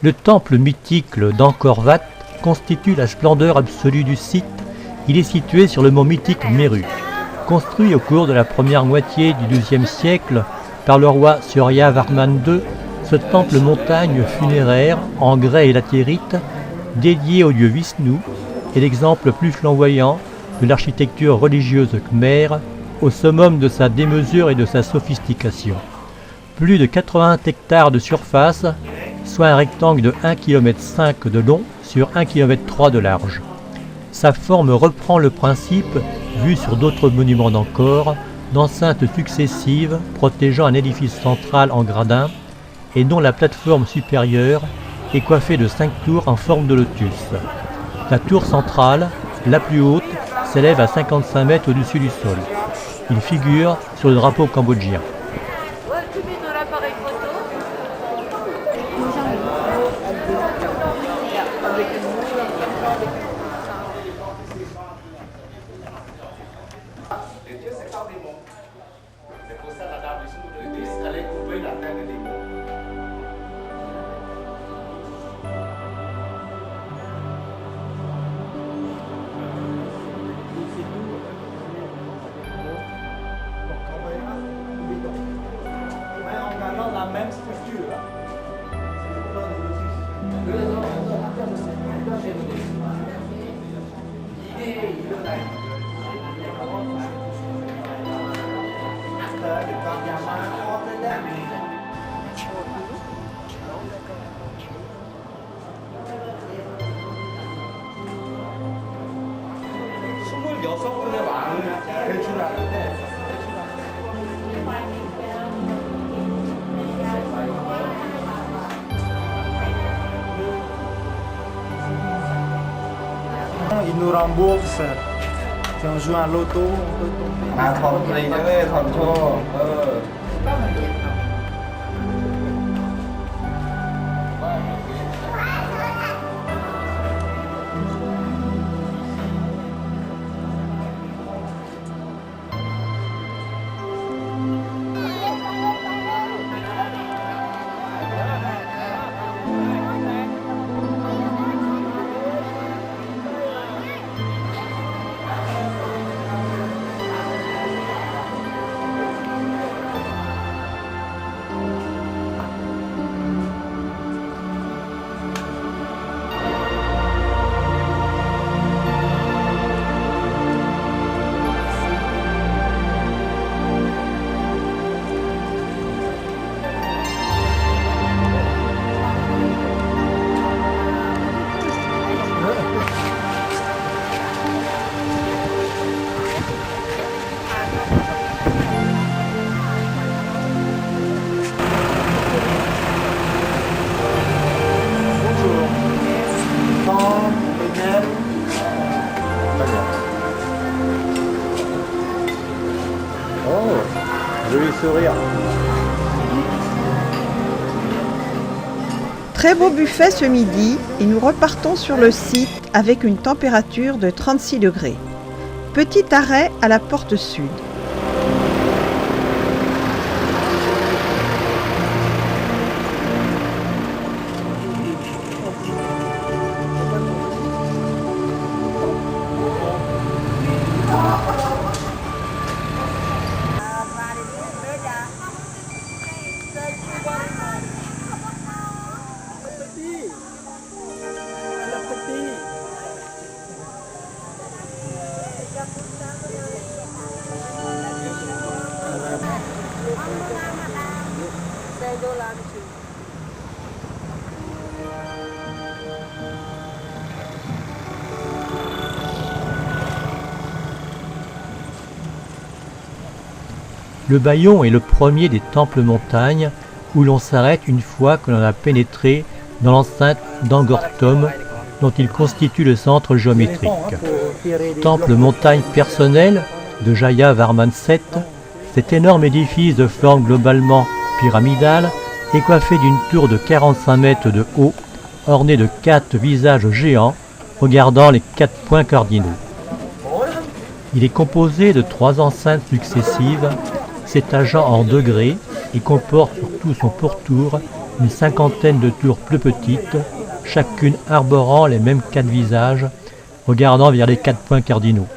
Speaker 2: Le temple mythique d'Angkor Wat constitue la splendeur absolue du site. Il est situé sur le mont mythique Meru. Construit au cours de la première moitié du XIIe siècle par le roi Surya Varman II, ce temple montagne funéraire en grès et latérite, dédié au dieu Vishnu, est l'exemple plus flamboyant de l'architecture religieuse khmère, au summum de sa démesure et de sa sophistication. Plus de 80 hectares de surface, soit un rectangle de 1,5 km de long sur 1,3 km de large. Sa forme reprend le principe, vu sur d'autres monuments d'Angkor, d'enceintes successives protégeant un édifice central en gradin et dont la plateforme supérieure est coiffée de 5 tours en forme de lotus. La tour centrale, la plus haute, s'élève à 55 mètres au-dessus du sol. Il figure sur le drapeau cambodgien.
Speaker 17: Ils nous remboursent. Si on joue à l'auto, on peut tomber.
Speaker 1: Très beau buffet ce midi et nous repartons sur le site avec une température de 36 degrés. Petit arrêt à la porte sud.
Speaker 2: Le Bayon est le premier des temples montagnes où l'on s'arrête une fois que l'on a pénétré dans l'enceinte d'Angkor Thom dont il constitue le centre géométrique. Temple montagne personnel de Jayavarman VII, cet énorme édifice de forme globalement pyramidale est coiffé d'une tour de 45 mètres de haut, ornée de 4 visages géants regardant les 4 points cardinaux. Il est composé de 3 enceintes successives s'étageant en degrés et comporte sur tout son pourtour une cinquantaine de tours plus petites, chacune arborant les mêmes 4 visages, regardant vers les 4 points cardinaux.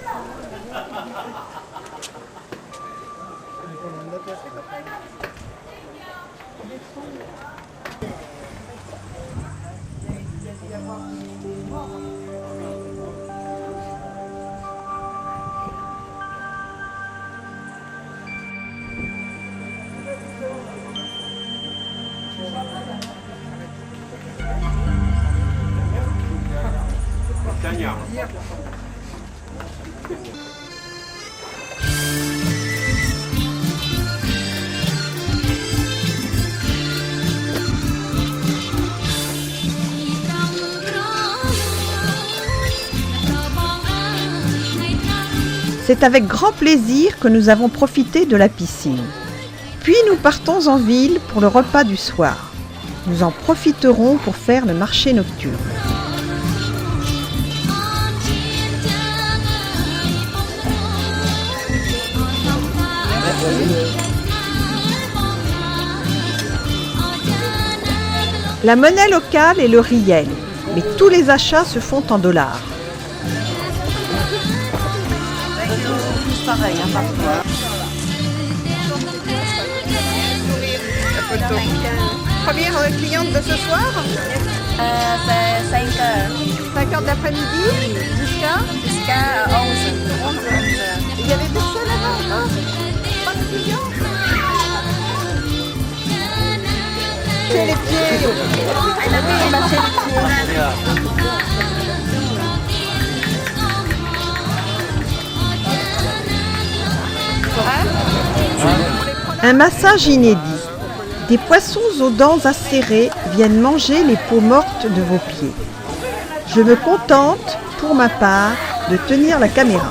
Speaker 1: C'est avec grand plaisir que nous avons profité de la piscine. Puis nous partons en ville pour le repas du soir. Nous en profiterons pour faire le marché nocturne. La monnaie locale est le riel, mais tous les achats se font en dollars.
Speaker 13: Pareil, Première cliente de ce soir
Speaker 12: C'est 5 heures.
Speaker 13: 5 heures de l'après-midi
Speaker 12: Jusqu'à 11.
Speaker 13: Il y avait personne là-bas, hein? Pas de clients? C'est les pieds.
Speaker 1: Un massage inédit. Des poissons aux dents acérées viennent manger les peaux mortes de vos pieds. Je me contente, pour ma part, de tenir la caméra.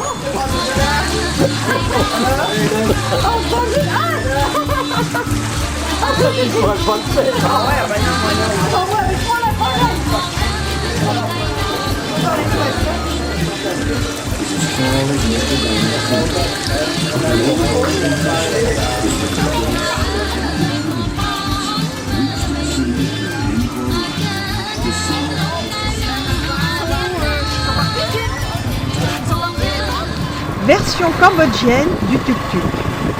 Speaker 1: Version cambodgienne du tuk-tuk.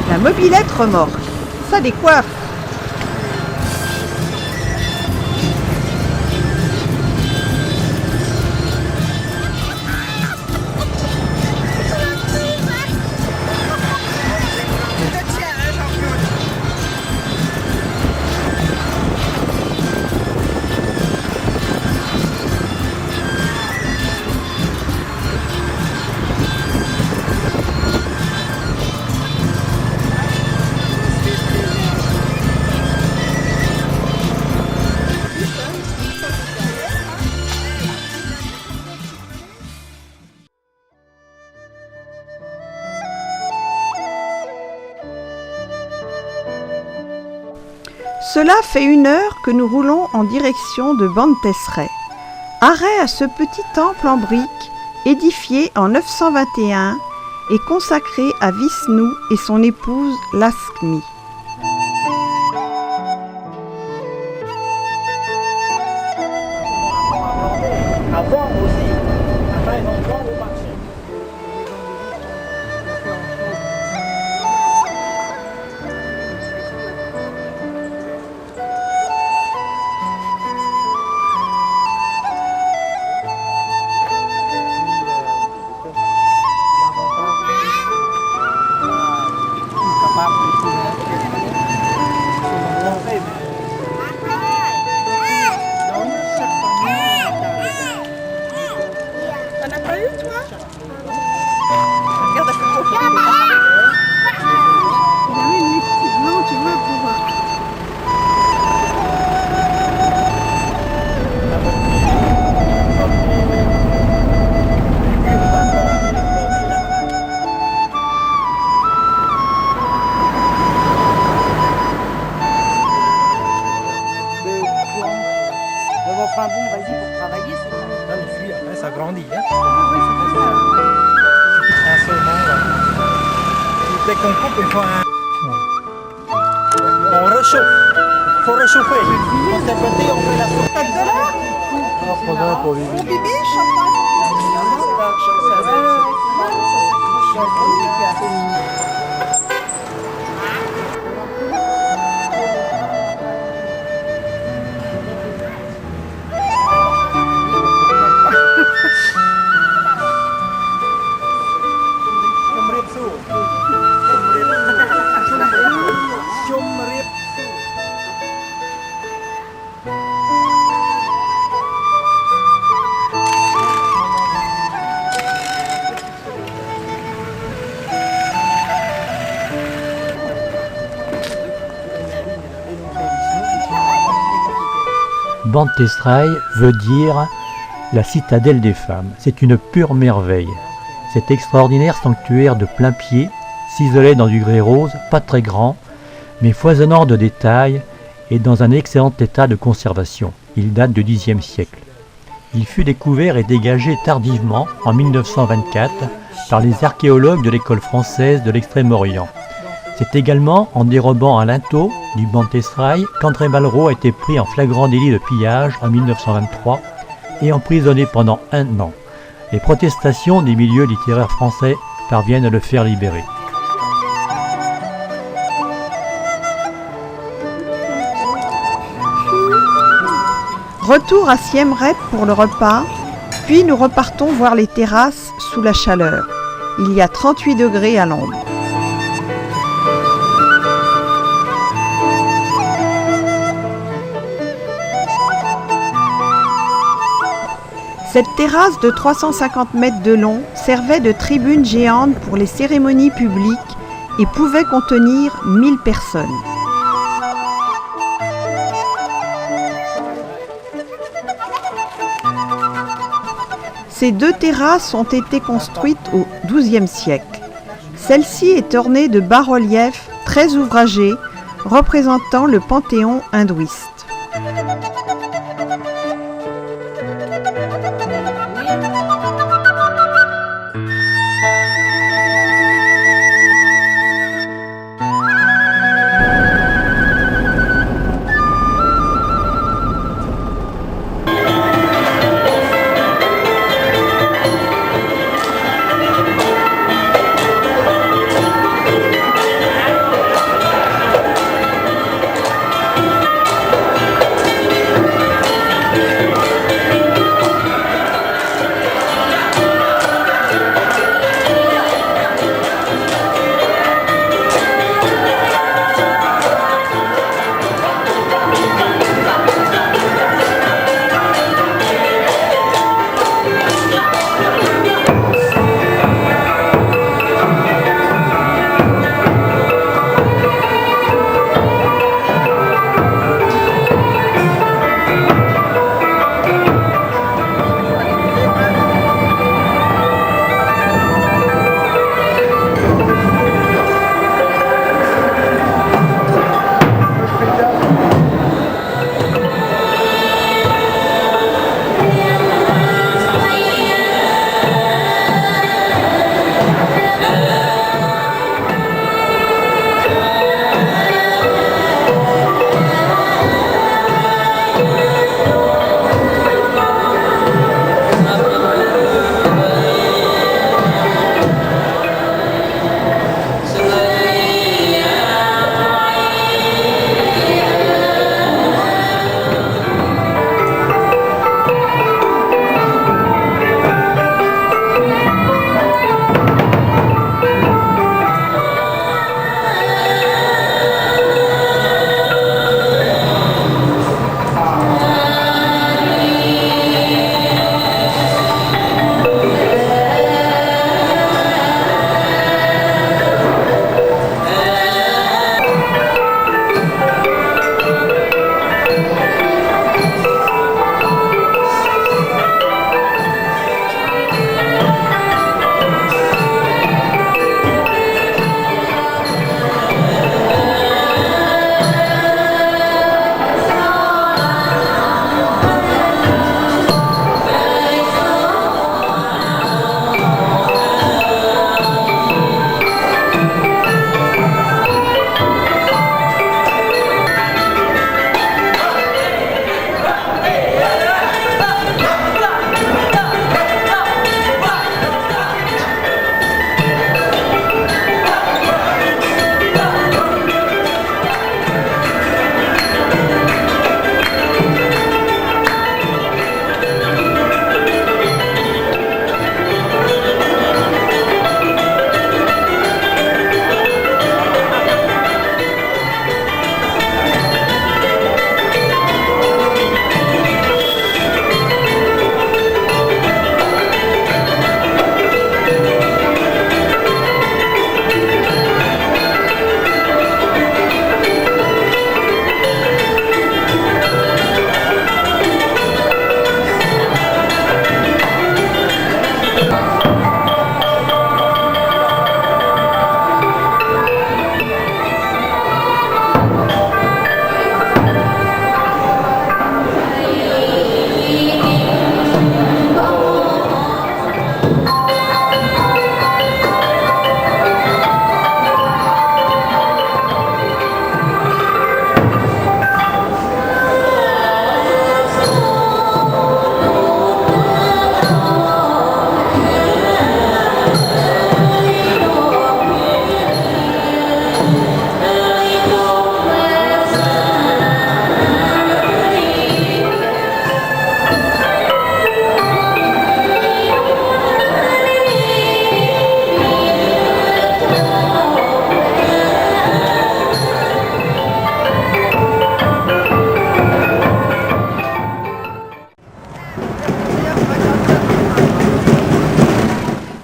Speaker 1: La mobilette remorque. Ça décoiffe. Cela fait 1 heure que nous roulons en direction de Bantesray. Arrêt à ce petit temple en briques, édifié en 921 et consacré à Vishnu et son épouse Lakshmi. Non, tu veux pouvoir.
Speaker 7: Enfin bon, vas-y pour travailler, c'est bon.
Speaker 5: Ah, les filles, après, ça grandit. Hein. Un seul membre. Dès qu'on coupe, il faut on réchauffe. Il faut réchauffer. On s'est pété, on fait la soupe.
Speaker 13: T'as de l'heure
Speaker 16: Pour vivre.
Speaker 13: Mon bébé, champagne.
Speaker 2: Bantesraï veut dire la citadelle des femmes. C'est une pure merveille. Cet extraordinaire sanctuaire de plein pied s'isolait dans du grès rose, pas très grand, mais foisonnant de détails et dans un excellent état de conservation. Il date du Xe siècle. Il fut découvert et dégagé tardivement, en 1924, par les archéologues de l'école française de l'Extrême-Orient. C'est également en dérobant un linteau du Bantesraï qu'André Malraux a été pris en flagrant délit de pillage en 1923 et emprisonné pendant 1 an. Les protestations des milieux littéraires français parviennent à le faire libérer.
Speaker 1: Retour à Siem Reap pour le repas, puis nous repartons voir les terrasses sous la chaleur. Il y a 38 degrés à l'ombre. Cette terrasse de 350 mètres de long servait de tribune géante pour les cérémonies publiques et pouvait contenir 1000 personnes. Ces 2 terrasses ont été construites au XIIe siècle. Celle-ci est ornée de bas-reliefs très ouvragés représentant le panthéon hindouiste.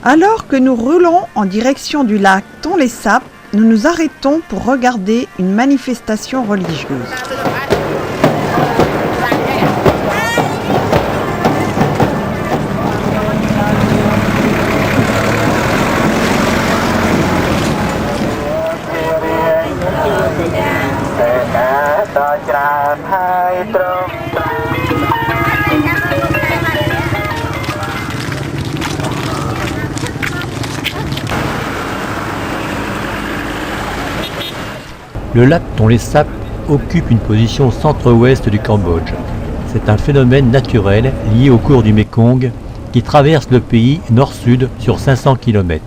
Speaker 1: Alors que nous roulons en direction du lac Thon-les-Sapes, nous nous arrêtons pour regarder une manifestation religieuse.
Speaker 2: Le lac Thon-les-Sapes occupe une position au centre-ouest du Cambodge. C'est un phénomène naturel lié au cours du Mékong qui traverse le pays nord-sud sur 500 km.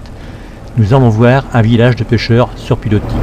Speaker 2: Nous allons voir un village de pêcheurs sur pilotis.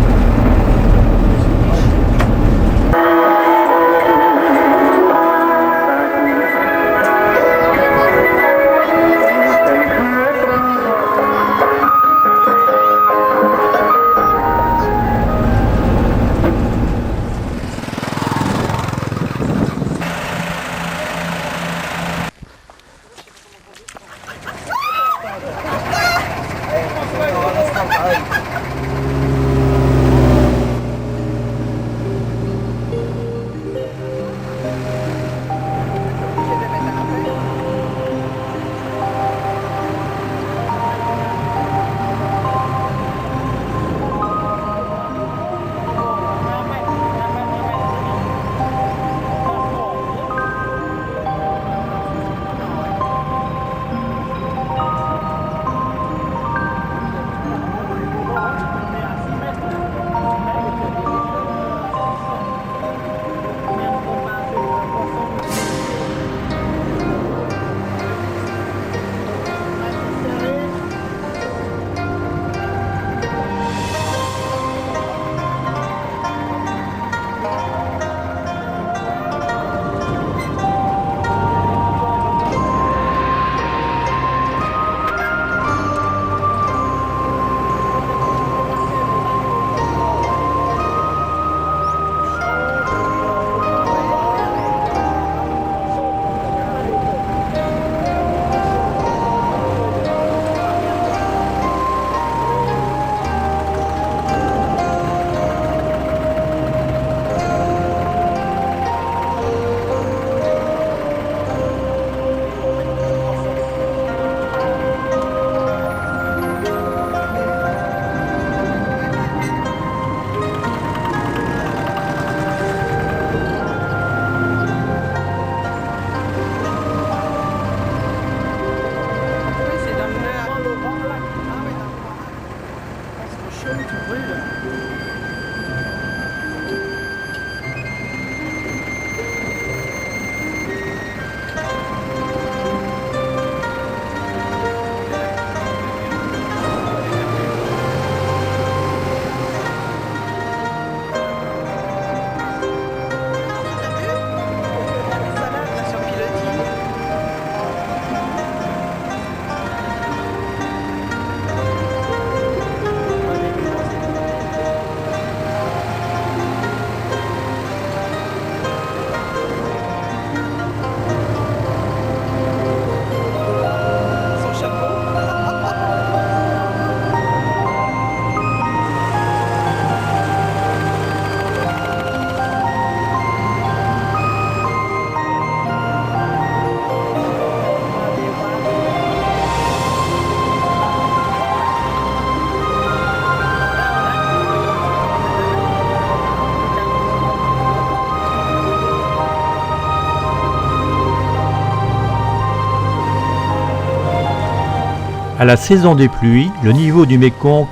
Speaker 2: À la saison des pluies, le niveau du Mékong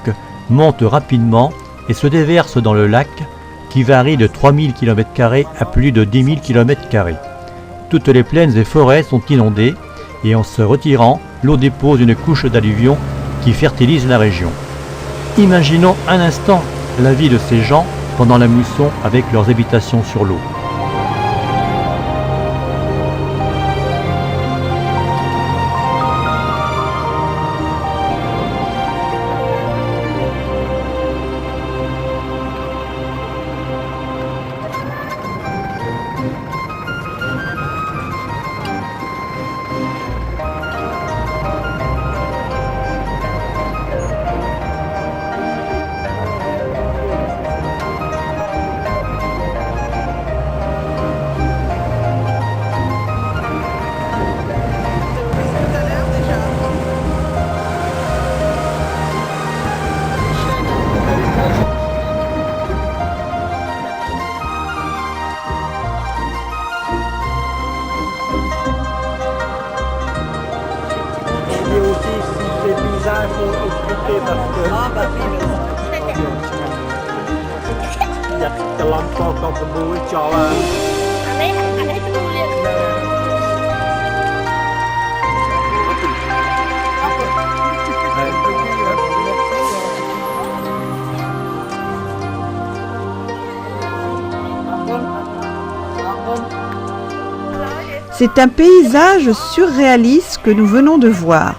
Speaker 2: monte rapidement et se déverse dans le lac qui varie de 3000 km² à plus de 10 000 km². Toutes les plaines et forêts sont inondées et en se retirant, l'eau dépose une couche d'alluvions qui fertilise la région. Imaginons un instant la vie de ces gens pendant la mousson avec leurs habitations sur l'eau.
Speaker 17: il faut expliquer parce que il y a de l'enfant quand on bouge, genre.
Speaker 1: C'est un paysage surréaliste que nous venons de voir.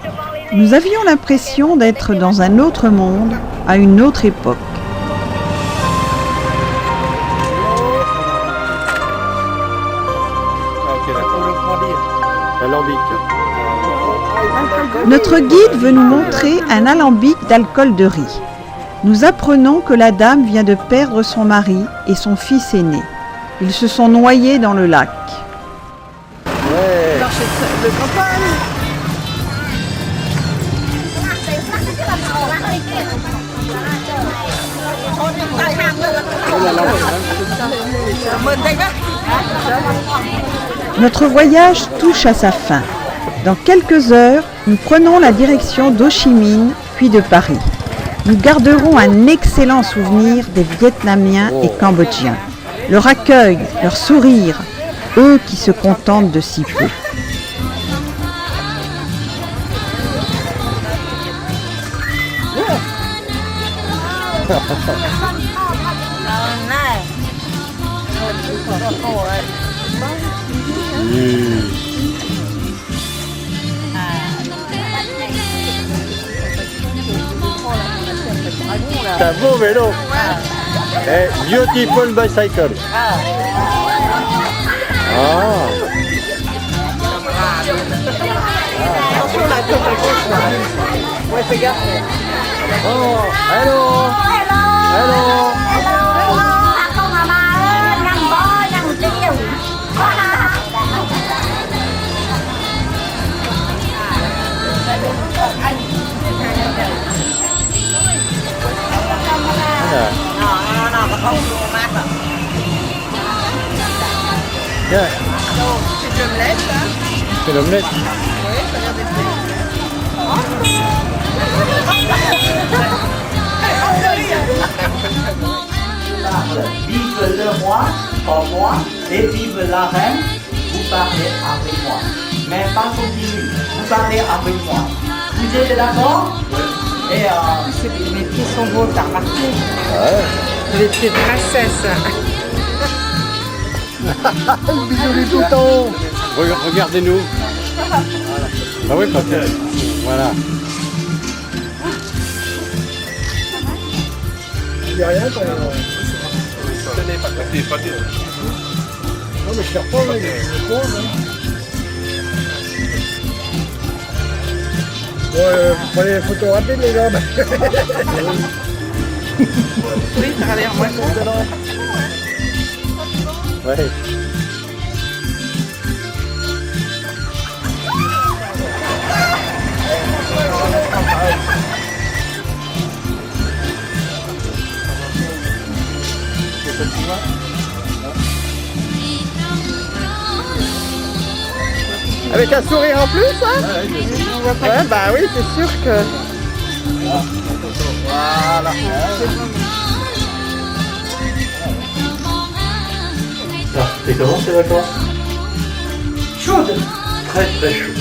Speaker 1: Nous avions l'impression d'être dans un autre monde, à une autre époque. Notre guide veut nous montrer un alambic d'alcool de riz. Nous apprenons que la dame vient de perdre son mari et son fils aîné. Ils se sont noyés dans le lac.
Speaker 13: De campagne.
Speaker 1: Notre voyage touche à sa fin. Dans quelques heures, nous prenons la direction d'Ho Chi Minh, puis de Paris. Nous garderons un excellent souvenir des Vietnamiens et Cambodgiens. Leur accueil, leur sourire, eux qui se contentent de si peu.
Speaker 16: C'est un beau vélo. Et beautiful bicycle.
Speaker 13: Attention la côte à gauche là. Ouais, fais gaffe.
Speaker 16: Oh, hello. Hello. Yeah.
Speaker 13: C'est de l'omelette hein.
Speaker 16: C'est l'omelette.
Speaker 13: Oui, ça a l'air d'être
Speaker 10: Vive le roi, pour moi, et vive la reine, vous parlez avec moi. Mais pas continue, vous parlez avec moi. Vous êtes d'accord? Oui. Et
Speaker 13: mes pieds sont beaux, t'as remarqué?
Speaker 16: Ouais.
Speaker 13: Les pieds de princesse.
Speaker 16: Bisous tout en haut. Regardez-nous. Ah oui, parce que... Voilà.
Speaker 17: Il n'y a rien quand même. Non mais je cherche pas, mais je pose. Bon, vous prenez des photos rapides les gars.
Speaker 13: Oui, ça a l'air moins con dedans.
Speaker 16: Ouais.
Speaker 13: Avec un sourire en plus, hein? Ouais, bah oui, c'est sûr que...
Speaker 10: voilà.
Speaker 2: Et comment ces vacances?
Speaker 10: Chaude.
Speaker 2: Très très chaud.